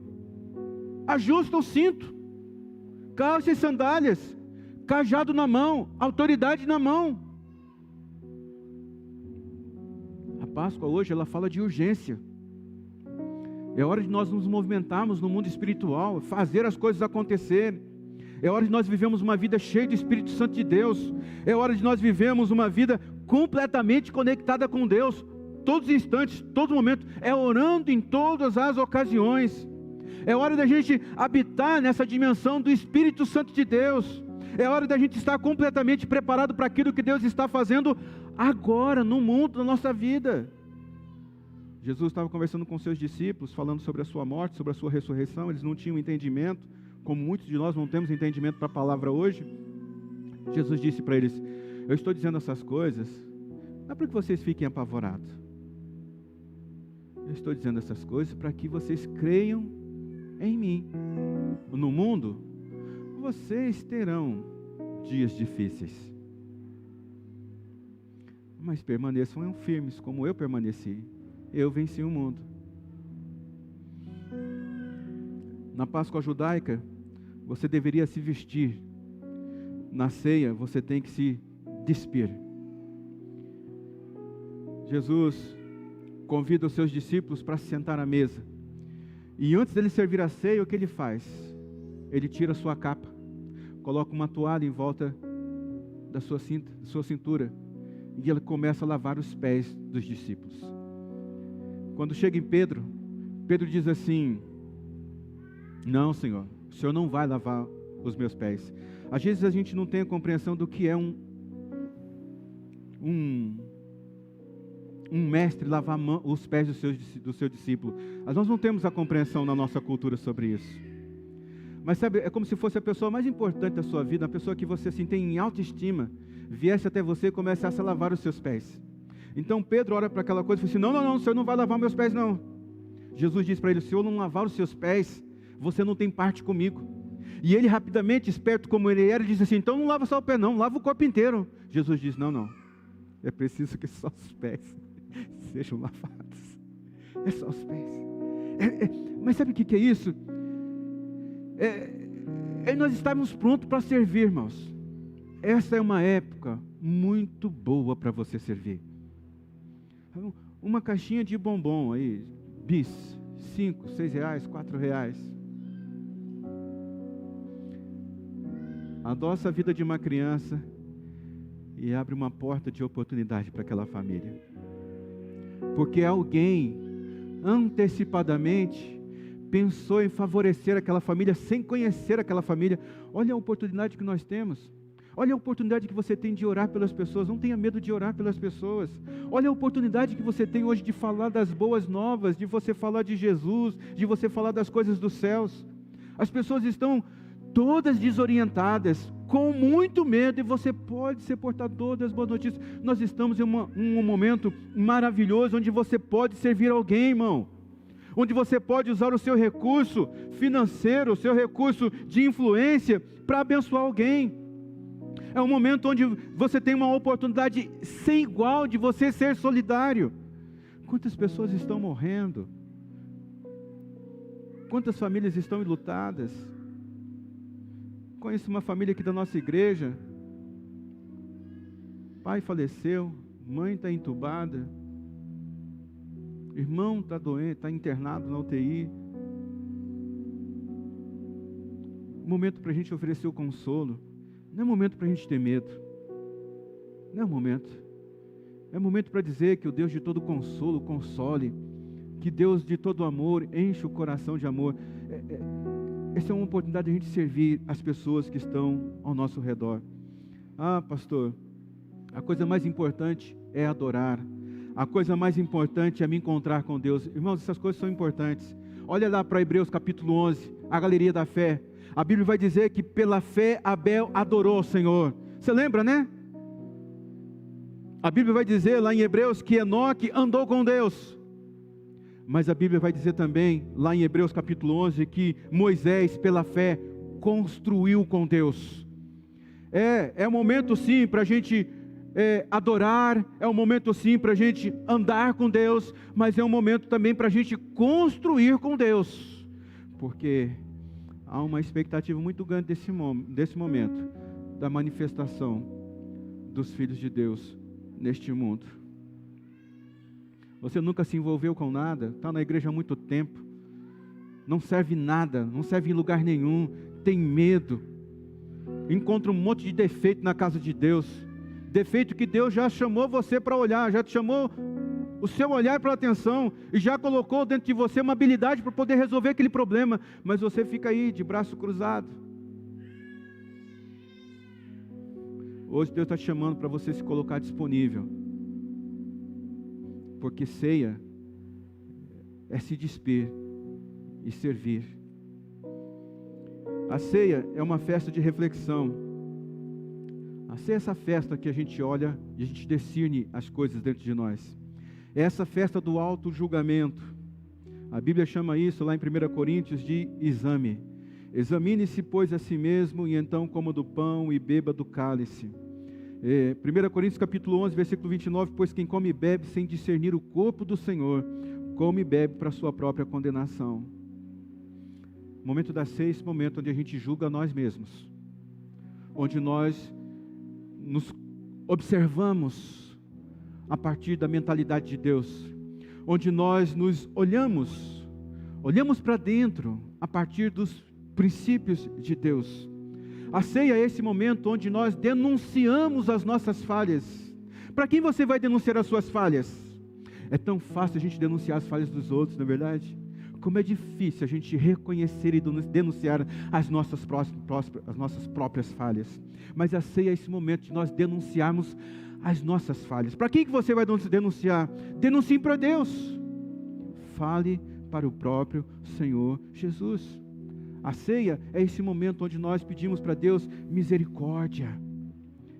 ajusta o cinto, calça e sandálias, cajado na mão, autoridade na mão. A Páscoa hoje, ela fala de urgência. É hora de nós nos movimentarmos no mundo espiritual, fazer as coisas acontecerem. É hora de nós vivermos uma vida cheia do Espírito Santo de Deus. É hora de nós vivermos uma vida completamente conectada com Deus, todos os instantes, todo momento. É orando em todas as ocasiões. É hora da gente habitar nessa dimensão do Espírito Santo de Deus. É hora da gente estar completamente preparado para aquilo que Deus está fazendo agora, no mundo, na nossa vida. Jesus estava conversando com seus discípulos, falando sobre a sua morte, sobre a sua ressurreição. Eles não tinham entendimento, como muitos de nós não temos entendimento para a palavra hoje. Jesus disse para eles: eu estou dizendo essas coisas, não é para que vocês fiquem apavorados. Eu estou dizendo essas coisas para que vocês creiam em mim. No mundo, vocês terão dias difíceis, mas permaneçam firmes como eu permaneci. Eu venci o mundo. Na Páscoa judaica, você deveria se vestir. Na ceia, você tem que se despir. Jesus convida os seus discípulos para se sentar à mesa. E antes dele servir a ceia, o que ele faz? Ele tira a sua capa, coloca uma toalha em volta da sua cintura, e ele começa a lavar os pés dos discípulos. Quando chega em Pedro, Pedro diz assim: não, Senhor, o Senhor não vai lavar os meus pés. Às vezes a gente não tem a compreensão do que é um mestre lavar os pés do seu discípulo. Nós não temos a compreensão na nossa cultura sobre isso. Mas sabe, é como se fosse a pessoa mais importante da sua vida, a pessoa que você assim, tem em autoestima, viesse até você e começasse a lavar os seus pés. Então Pedro olha para aquela coisa e fala assim: não, o Senhor não vai lavar meus pés não. Jesus diz para ele: se eu não lavar os seus pés, você não tem parte comigo. E ele rapidamente, esperto como ele era, diz assim: então não lava só o pé não, lava o corpo inteiro. Jesus diz: não, é preciso que só os pés sejam lavados. É só os pés. Mas sabe o que é isso? Nós estávamos prontos para servir, irmãos. Essa é uma época muito boa para você servir. Uma caixinha de bombom aí, bis, 5, 6 reais, 4 reais. Adoça a vida de uma criança e abre uma porta de oportunidade para aquela família. Porque alguém antecipadamente pensou em favorecer aquela família sem conhecer aquela família. Olha a oportunidade que nós temos. Olha a oportunidade que você tem de orar pelas pessoas. Não tenha medo de orar pelas pessoas. Olha a oportunidade que você tem hoje de falar das boas novas, de você falar de Jesus, de você falar das coisas dos céus. As pessoas estão todas desorientadas, com muito medo, e você pode ser portador das boas notícias. Nós estamos em um momento maravilhoso, onde você pode servir alguém, irmão. Onde você pode usar o seu recurso financeiro, o seu recurso de influência, para abençoar alguém. É um momento onde você tem uma oportunidade sem igual de você ser solidário. Quantas pessoas estão morrendo? Quantas famílias estão enlutadas? Conheço uma família aqui da nossa igreja. Pai faleceu, mãe está entubada, irmão está doente, está internado na UTI. Momento para a gente oferecer o consolo. Não é momento para a gente ter medo. Não é momento. É momento para dizer que o Deus de todo consolo console. Que Deus de todo amor enche o coração de amor. Essa é uma oportunidade de a gente servir as pessoas que estão ao nosso redor. Ah, pastor, a coisa mais importante é adorar. A coisa mais importante é me encontrar com Deus. Irmãos, essas coisas são importantes. Olha lá para Hebreus capítulo 11, a galeria da fé. A Bíblia vai dizer que pela fé Abel adorou o Senhor. Você lembra, né? A Bíblia vai dizer lá em Hebreus que Enoque andou com Deus. Mas a Bíblia vai dizer também, lá em Hebreus capítulo 11, que Moisés, pela fé, construiu com Deus. É um momento sim para a gente adorar, é um momento sim para a gente andar com Deus, mas é um momento também para a gente construir com Deus. Porque há uma expectativa muito grande desse momento, da manifestação dos filhos de Deus neste mundo. Você nunca se envolveu com nada, está na igreja há muito tempo, não serve nada, não serve em lugar nenhum, tem medo, encontra um monte de defeito na casa de Deus, defeito que Deus já chamou você para olhar, já te chamou o seu olhar para a atenção, e já colocou dentro de você uma habilidade para poder resolver aquele problema, mas você fica aí de braço cruzado. Hoje Deus está te chamando para você se colocar disponível, porque ceia é se despir e servir. A ceia é uma festa de reflexão. A ceia é essa festa que a gente olha e a gente discerne as coisas dentro de nós. É essa festa do auto-julgamento. A Bíblia chama isso lá em 1 Coríntios de exame. Examine-se, pois, a si mesmo, e então coma do pão e beba do cálice. 1 Coríntios capítulo 11, versículo 29, pois quem come e bebe sem discernir o corpo do Senhor, come e bebe para a sua própria condenação. O momento da ceia é esse momento onde a gente julga nós mesmos, onde nós nos observamos a partir da mentalidade de Deus, onde nós nos olhamos para dentro a partir dos princípios de Deus. A ceia é esse momento onde nós denunciamos as nossas falhas. Para quem você vai denunciar as suas falhas? É tão fácil a gente denunciar as falhas dos outros, não é verdade? Como é difícil a gente reconhecer e denunciar as nossas próprias falhas. Mas a ceia é esse momento de nós denunciarmos as nossas falhas. Para quem que você vai denunciar? Denuncie para Deus. Fale para o próprio Senhor Jesus. A ceia é esse momento onde nós pedimos para Deus misericórdia.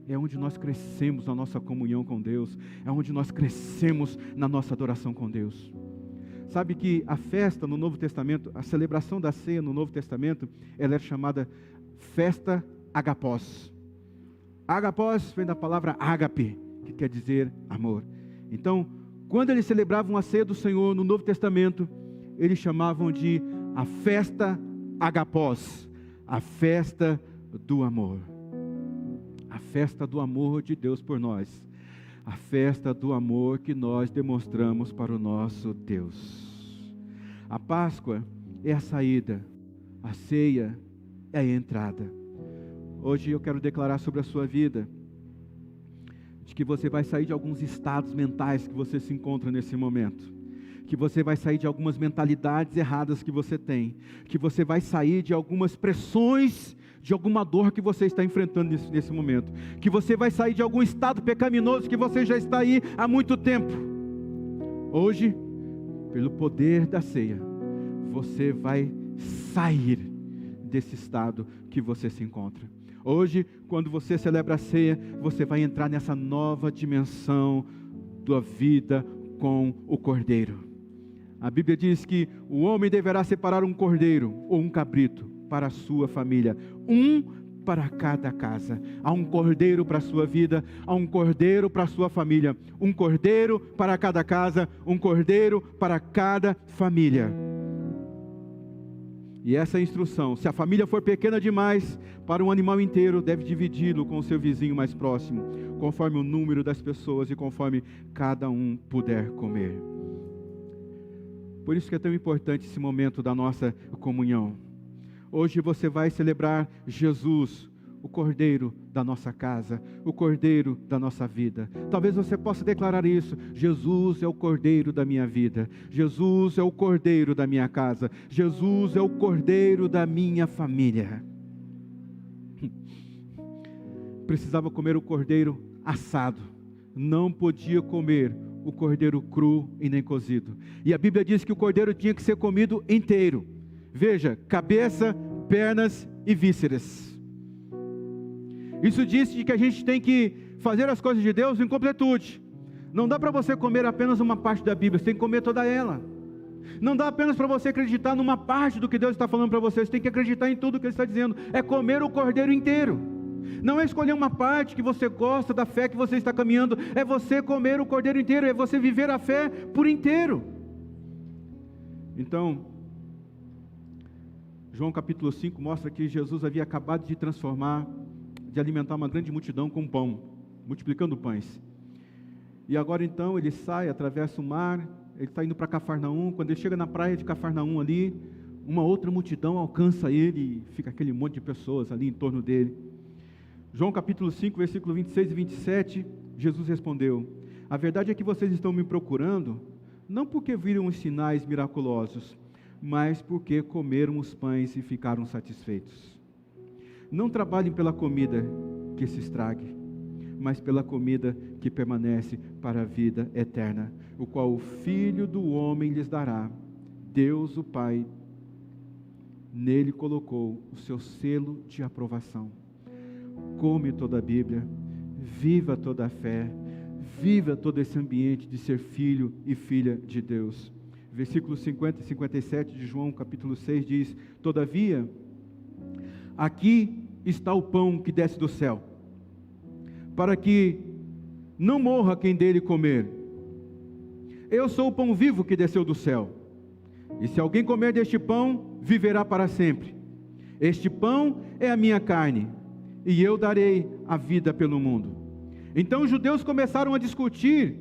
É onde nós crescemos na nossa comunhão com Deus. É onde nós crescemos na nossa adoração com Deus. Sabe que a festa no Novo Testamento, a celebração da ceia no Novo Testamento, ela é chamada festa agapós. Agapós vem da palavra ágape, que quer dizer amor. Então, quando eles celebravam a ceia do Senhor no Novo Testamento, eles chamavam de a festa agapós, a festa do amor. A festa do amor de Deus por nós. A festa do amor que nós demonstramos para o nosso Deus. A Páscoa é a saída, a ceia é a entrada. Hoje eu quero declarar sobre a sua vida, de que você vai sair de alguns estados mentais que você se encontra nesse momento, que você vai sair de algumas mentalidades erradas que você tem, que você vai sair de algumas pressões, de alguma dor que você está enfrentando nesse momento, que você vai sair de algum estado pecaminoso que você já está aí há muito tempo. Hoje, pelo poder da ceia, você vai sair desse estado que você se encontra. Hoje, quando você celebra a ceia, você vai entrar nessa nova dimensão da vida com o Cordeiro. A Bíblia diz que o homem deverá separar um cordeiro ou um cabrito para a sua família, um para cada casa. Há um cordeiro para a sua vida, há um cordeiro para a sua família, um cordeiro para cada casa, um cordeiro para cada família. E essa instrução, se a família for pequena demais, para um animal inteiro, deve dividi-lo com o seu vizinho mais próximo, conforme o número das pessoas e conforme cada um puder comer. Por isso que é tão importante esse momento da nossa comunhão. Hoje você vai celebrar Jesus, o Cordeiro da nossa casa, o Cordeiro da nossa vida. Talvez você possa declarar isso: Jesus é o Cordeiro da minha vida, Jesus é o Cordeiro da minha casa, Jesus é o Cordeiro da minha família. Precisava comer o cordeiro assado, não podia comer o cordeiro cru e nem cozido. E a Bíblia diz que o cordeiro tinha que ser comido inteiro. Veja, cabeça, pernas e vísceras. Isso diz que a gente tem que fazer as coisas de Deus em completude. Não dá para você comer apenas uma parte da Bíblia, você tem que comer toda ela. Não dá apenas para você acreditar numa parte do que Deus está falando para você, você tem que acreditar em tudo que Ele está dizendo. É comer o cordeiro inteiro. Não é escolher uma parte que você gosta da fé que você está caminhando, é você comer o cordeiro inteiro, é você viver a fé por inteiro. Então, João capítulo 5 mostra que Jesus havia acabado de alimentar uma grande multidão com pão, multiplicando pães. E agora então ele sai, atravessa o mar, ele está indo para Cafarnaum. Quando ele chega na praia de Cafarnaum ali, uma outra multidão alcança ele, e fica aquele monte de pessoas ali em torno dele. João capítulo 5, versículo 26 e 27, Jesus respondeu: a verdade é que vocês estão me procurando, não porque viram os sinais miraculosos, mas porque comeram os pães e ficaram satisfeitos. Não trabalhem pela comida que se estrague, mas pela comida que permanece para a vida eterna, o qual o Filho do Homem lhes dará. Deus, o Pai, nele colocou o seu selo de aprovação. Come toda a Bíblia, viva toda a fé, viva todo esse ambiente de ser filho e filha de Deus. Versículos 50 e 57 de João capítulo 6 diz: todavia, aqui está o pão que desce do céu, para que não morra quem dele comer. Eu sou o pão vivo que desceu do céu, e se alguém comer deste pão, viverá para sempre. Este pão é a minha carne, e eu darei a vida pelo mundo. Então os judeus começaram a discutir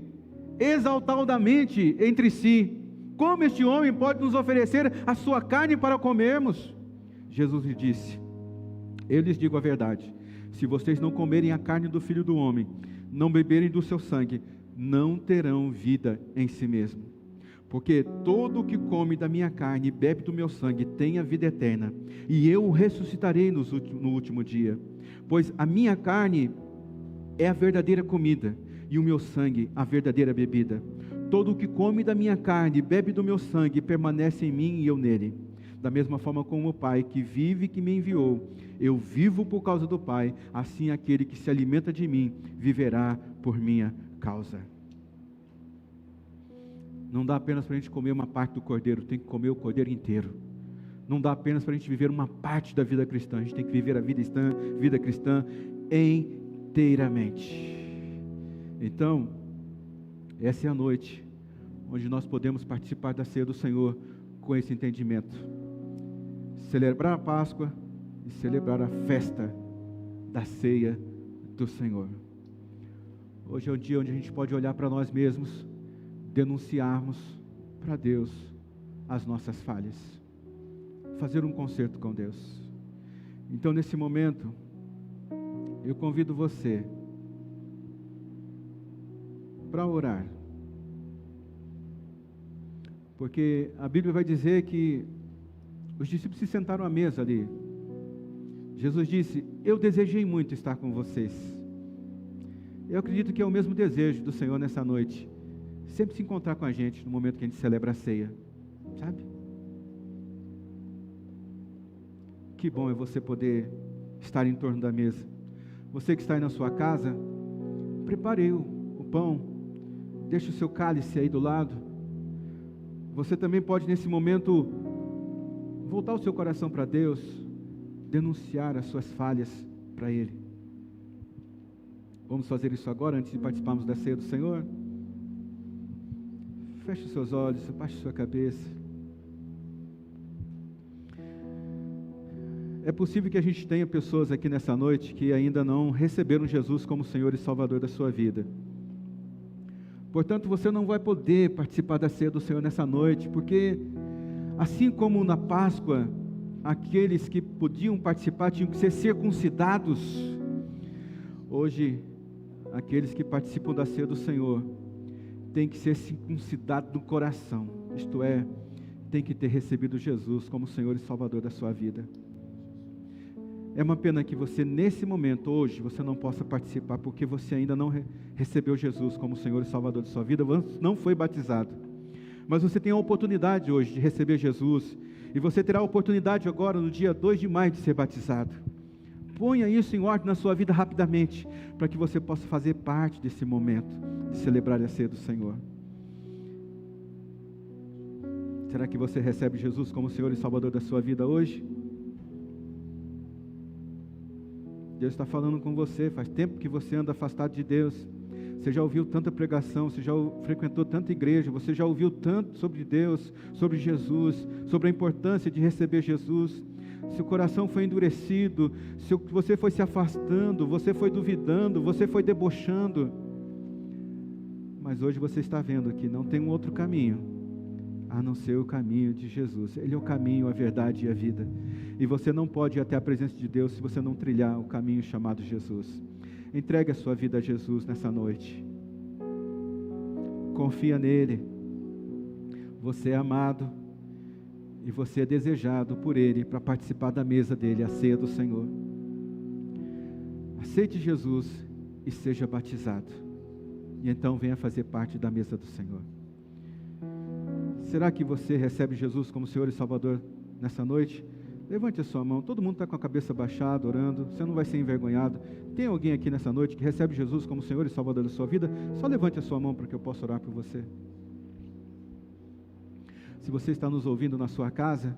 exaltadamente entre si: como este homem pode nos oferecer a sua carne para comermos? Jesus lhe disse: eu lhes digo a verdade, se vocês não comerem a carne do Filho do Homem, não beberem do seu sangue, não terão vida em si mesmo. Porque todo o que come da minha carne e bebe do meu sangue tem a vida eterna, e eu o ressuscitarei no último dia. Pois a minha carne é a verdadeira comida, e o meu sangue a verdadeira bebida. Todo o que come da minha carne e bebe do meu sangue permanece em mim e eu nele. Da mesma forma como o Pai que vive e que me enviou, eu vivo por causa do Pai, assim aquele que se alimenta de mim viverá por minha causa. Não dá apenas para a gente comer uma parte do cordeiro, tem que comer o cordeiro inteiro. Não dá apenas para a gente viver uma parte da vida cristã, a gente tem que viver a vida cristã inteiramente. Então, essa é a noite onde nós podemos participar da ceia do Senhor com esse entendimento. Celebrar a Páscoa e celebrar a festa da ceia do Senhor. Hoje é o dia onde a gente pode olhar para nós mesmos, denunciarmos para Deus as nossas falhas, fazer um concerto com Deus. Então, nesse momento, eu convido você para orar, porque a Bíblia vai dizer que os discípulos se sentaram à mesa ali. Jesus disse: eu desejei muito estar com vocês. Eu acredito que é o mesmo desejo do Senhor nessa noite, sempre se encontrar com a gente no momento que a gente celebra a ceia, sabe? Que bom é você poder estar em torno da mesa. Você que está aí na sua casa, prepare o pão, deixe o seu cálice aí do lado. Você também pode nesse momento voltar o seu coração para Deus, denunciar as suas falhas para Ele. Vamos fazer isso agora, antes de participarmos da ceia do Senhor? Feche os seus olhos, abaixe sua cabeça. É possível que a gente tenha pessoas aqui nessa noite que ainda não receberam Jesus como Senhor e Salvador da sua vida. Portanto, você não vai poder participar da ceia do Senhor nessa noite, porque assim como na Páscoa, aqueles que podiam participar tinham que ser circuncidados, hoje, aqueles que participam da ceia do Senhor têm que ser circuncidados no coração, isto é, tem que ter recebido Jesus como Senhor e Salvador da sua vida. É uma pena que você, nesse momento, hoje, você não possa participar, porque você ainda não recebeu Jesus como Senhor e Salvador da sua vida, não foi batizado. Mas você tem a oportunidade hoje de receber Jesus, e você terá a oportunidade agora, no dia 2 de maio, de ser batizado. Ponha isso em ordem na sua vida rapidamente, para que você possa fazer parte desse momento, de celebrar a ceia do Senhor. Será que você recebe Jesus como Senhor e Salvador da sua vida hoje? Deus está falando com você, faz tempo que você anda afastado de Deus. Você já ouviu tanta pregação, você já frequentou tanta igreja, você já ouviu tanto sobre Deus, sobre Jesus, sobre a importância de receber Jesus. Seu coração foi endurecido, você foi se afastando, você foi duvidando, você foi debochando. Mas hoje você está vendo que não tem um outro caminho a não ser o caminho de Jesus. Ele é o caminho, a verdade e a vida. E você não pode ir até a presença de Deus se você não trilhar o caminho chamado Jesus. Entregue a sua vida a Jesus nessa noite. Confia nele. Você é amado e você é desejado por Ele para participar da mesa dele, a ceia do Senhor. Aceite Jesus e seja batizado. E então venha fazer parte da mesa do Senhor. Será que você recebe Jesus como Senhor e Salvador nessa noite? Levante a sua mão. Todo mundo está com a cabeça baixada, orando. Você não vai ser envergonhado. Tem alguém aqui nessa noite que recebe Jesus como Senhor e Salvador da sua vida? Só levante a sua mão para que eu possa orar por você. Se você está nos ouvindo na sua casa,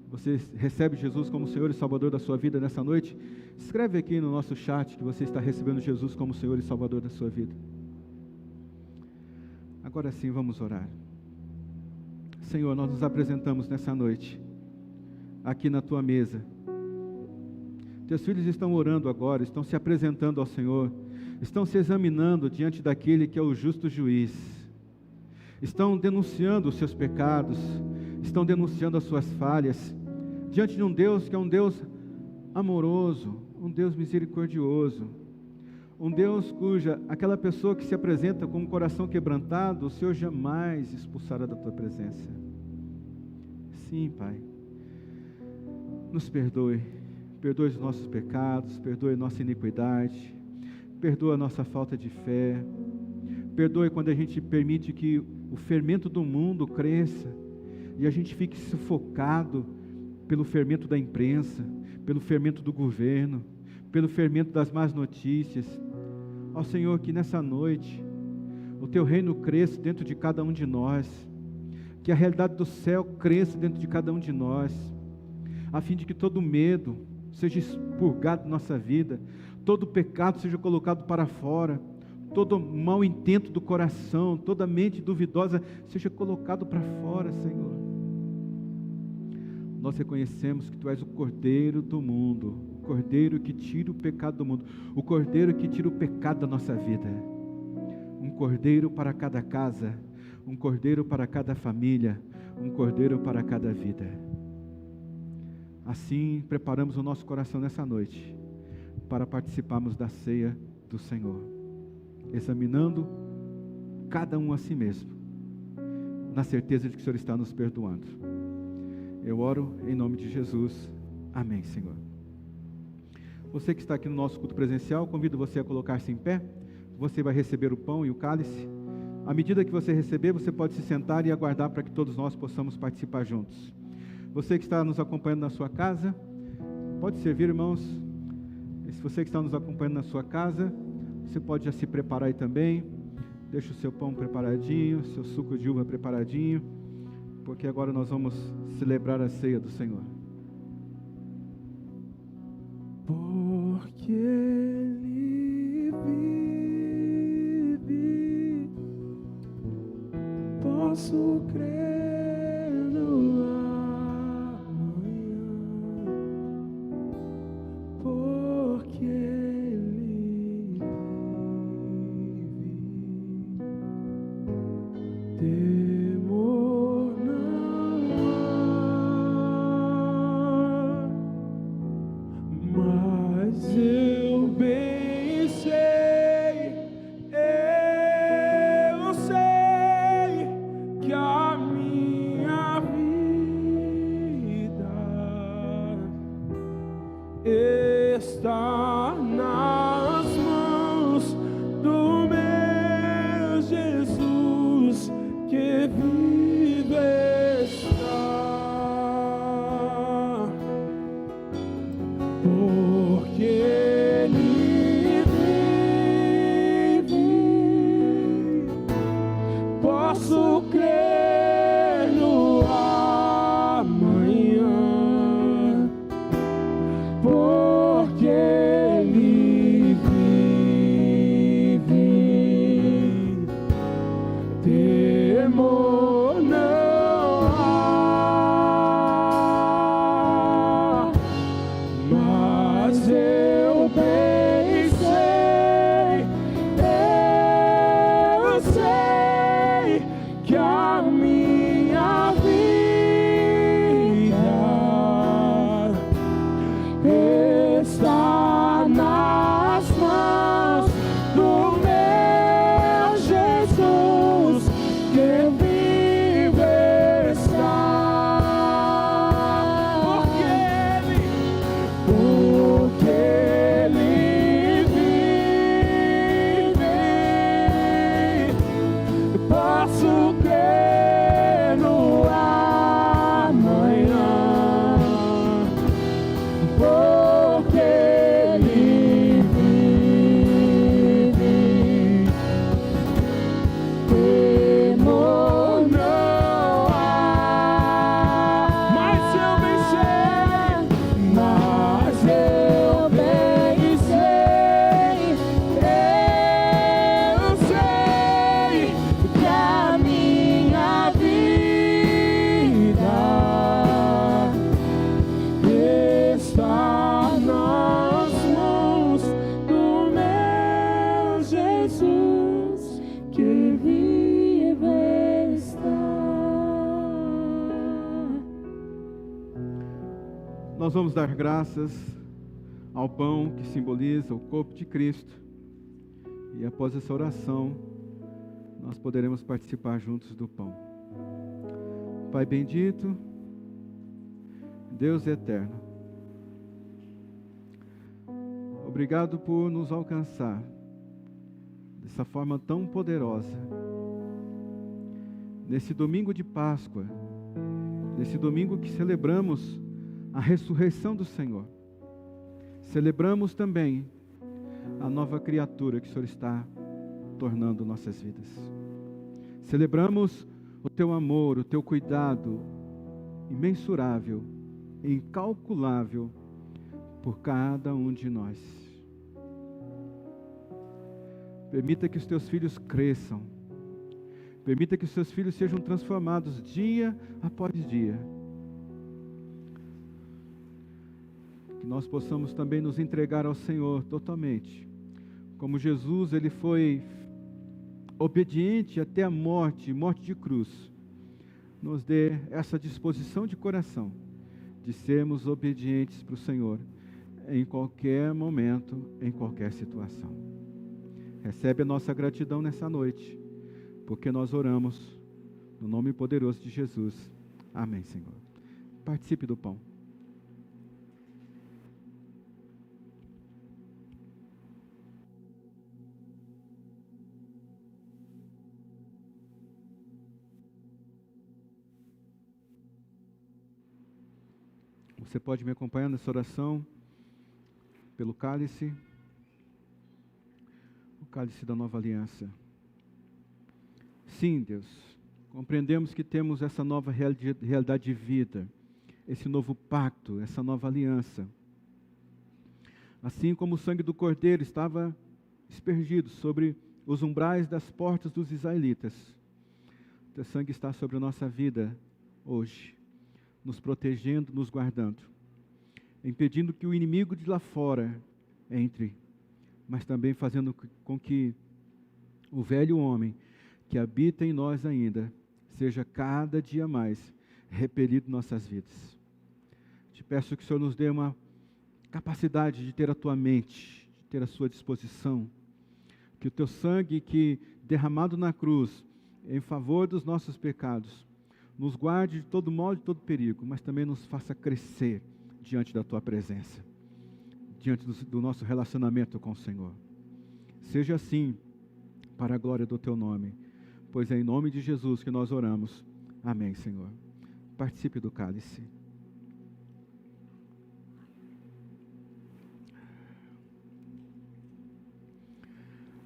você recebe Jesus como Senhor e Salvador da sua vida nessa noite? Escreve aqui no nosso chat que você está recebendo Jesus como Senhor e Salvador da sua vida. Agora sim, vamos orar. Senhor, nós nos apresentamos nessa noite aqui na tua mesa. Teus filhos estão orando agora, estão se apresentando ao Senhor, estão se examinando diante daquele que é o justo juiz, estão denunciando os seus pecados, estão denunciando as suas falhas, diante de um Deus que é um Deus amoroso, um Deus misericordioso, um Deus cuja aquela pessoa que se apresenta com um coração quebrantado, o Senhor jamais expulsará da tua presença. Sim, Pai, nos perdoe, perdoe os nossos pecados, perdoe nossa iniquidade, perdoa a nossa falta de fé, perdoe quando a gente permite que o fermento do mundo cresça e a gente fique sufocado pelo fermento da imprensa, pelo fermento do governo, pelo fermento das más notícias. Ó Senhor, que nessa noite o Teu reino cresça dentro de cada um de nós, que a realidade do céu cresça dentro de cada um de nós, a fim de que todo medo seja expurgado da nossa vida, todo pecado seja colocado para fora, todo mau intento do coração, toda mente duvidosa seja colocado para fora, Senhor. Nós reconhecemos que Tu és o Cordeiro do mundo, o Cordeiro que tira o pecado do mundo, o Cordeiro que tira o pecado da nossa vida. Um Cordeiro para cada casa, um Cordeiro para cada família, um Cordeiro para cada vida. Assim, preparamos o nosso coração nessa noite, para participarmos da ceia do Senhor, examinando cada um a si mesmo, na certeza de que o Senhor está nos perdoando. Eu oro em nome de Jesus. Amém, Senhor. Você que está aqui no nosso culto presencial, convido você a colocar-se em pé. Você vai receber o pão e o cálice. À medida que você receber, você pode se sentar e aguardar para que todos nós possamos participar juntos. Você que está nos acompanhando na sua casa, pode servir, irmãos. E se você que está nos acompanhando na sua casa, você pode já se preparar aí também. Deixa o seu pão preparadinho, seu suco de uva preparadinho, porque agora nós vamos celebrar a ceia do Senhor. Porque Ele vive, posso crer no amanhã, porque Ele vive. Temor não há, mas eu bem sei que a minha vida está nas mãos do meu Jesus, que vive está, porque Ele vive, posso crer no amanhã, porque Ele nós vamos dar graças ao pão que simboliza o corpo de Cristo. E após essa oração, nós poderemos participar juntos do pão. Pai bendito, Deus eterno, obrigado por nos alcançar dessa forma tão poderosa, nesse domingo de Páscoa, nesse domingo que celebramos a ressurreição do Senhor. Celebramos também a nova criatura que o Senhor está tornando nossas vidas. Celebramos o teu amor, o teu cuidado imensurável, incalculável por cada um de nós. Permita que os teus filhos cresçam. Permita que os seus filhos sejam transformados dia após dia. Que nós possamos também nos entregar ao Senhor totalmente. Como Jesus, ele foi obediente até a morte, morte de cruz. Nos dê essa disposição de coração, de sermos obedientes para o Senhor, em qualquer momento, em qualquer situação. Recebe a nossa gratidão nessa noite, porque nós oramos no nome poderoso de Jesus. Amém, Senhor. Participe do pão. Você pode me acompanhar nessa oração pelo cálice, o cálice da nova aliança. Sim, Deus, compreendemos que temos essa nova realidade de vida, esse novo pacto, essa nova aliança. Assim como o sangue do Cordeiro estava aspergido sobre os umbrais das portas dos israelitas, o teu sangue está sobre a nossa vida hoje, nos protegendo, nos guardando, impedindo que o inimigo de lá fora entre, mas também fazendo com que o velho homem que habita em nós ainda seja cada dia mais repelido em nossas vidas. Te peço que o Senhor nos dê uma capacidade de ter a tua mente, de ter a sua disposição, que o teu sangue que derramado na cruz em favor dos nossos pecados nos guarde de todo mal, de todo perigo, mas também nos faça crescer diante da tua presença, diante do nosso relacionamento com o Senhor. Seja assim, para a glória do teu nome, pois é em nome de Jesus que nós oramos. Amém, Senhor. Participe do cálice.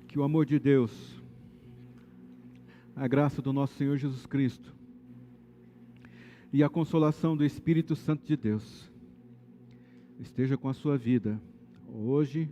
Que o amor de Deus, a graça do nosso Senhor Jesus Cristo e a consolação do Espírito Santo de Deus esteja com a sua vida, hoje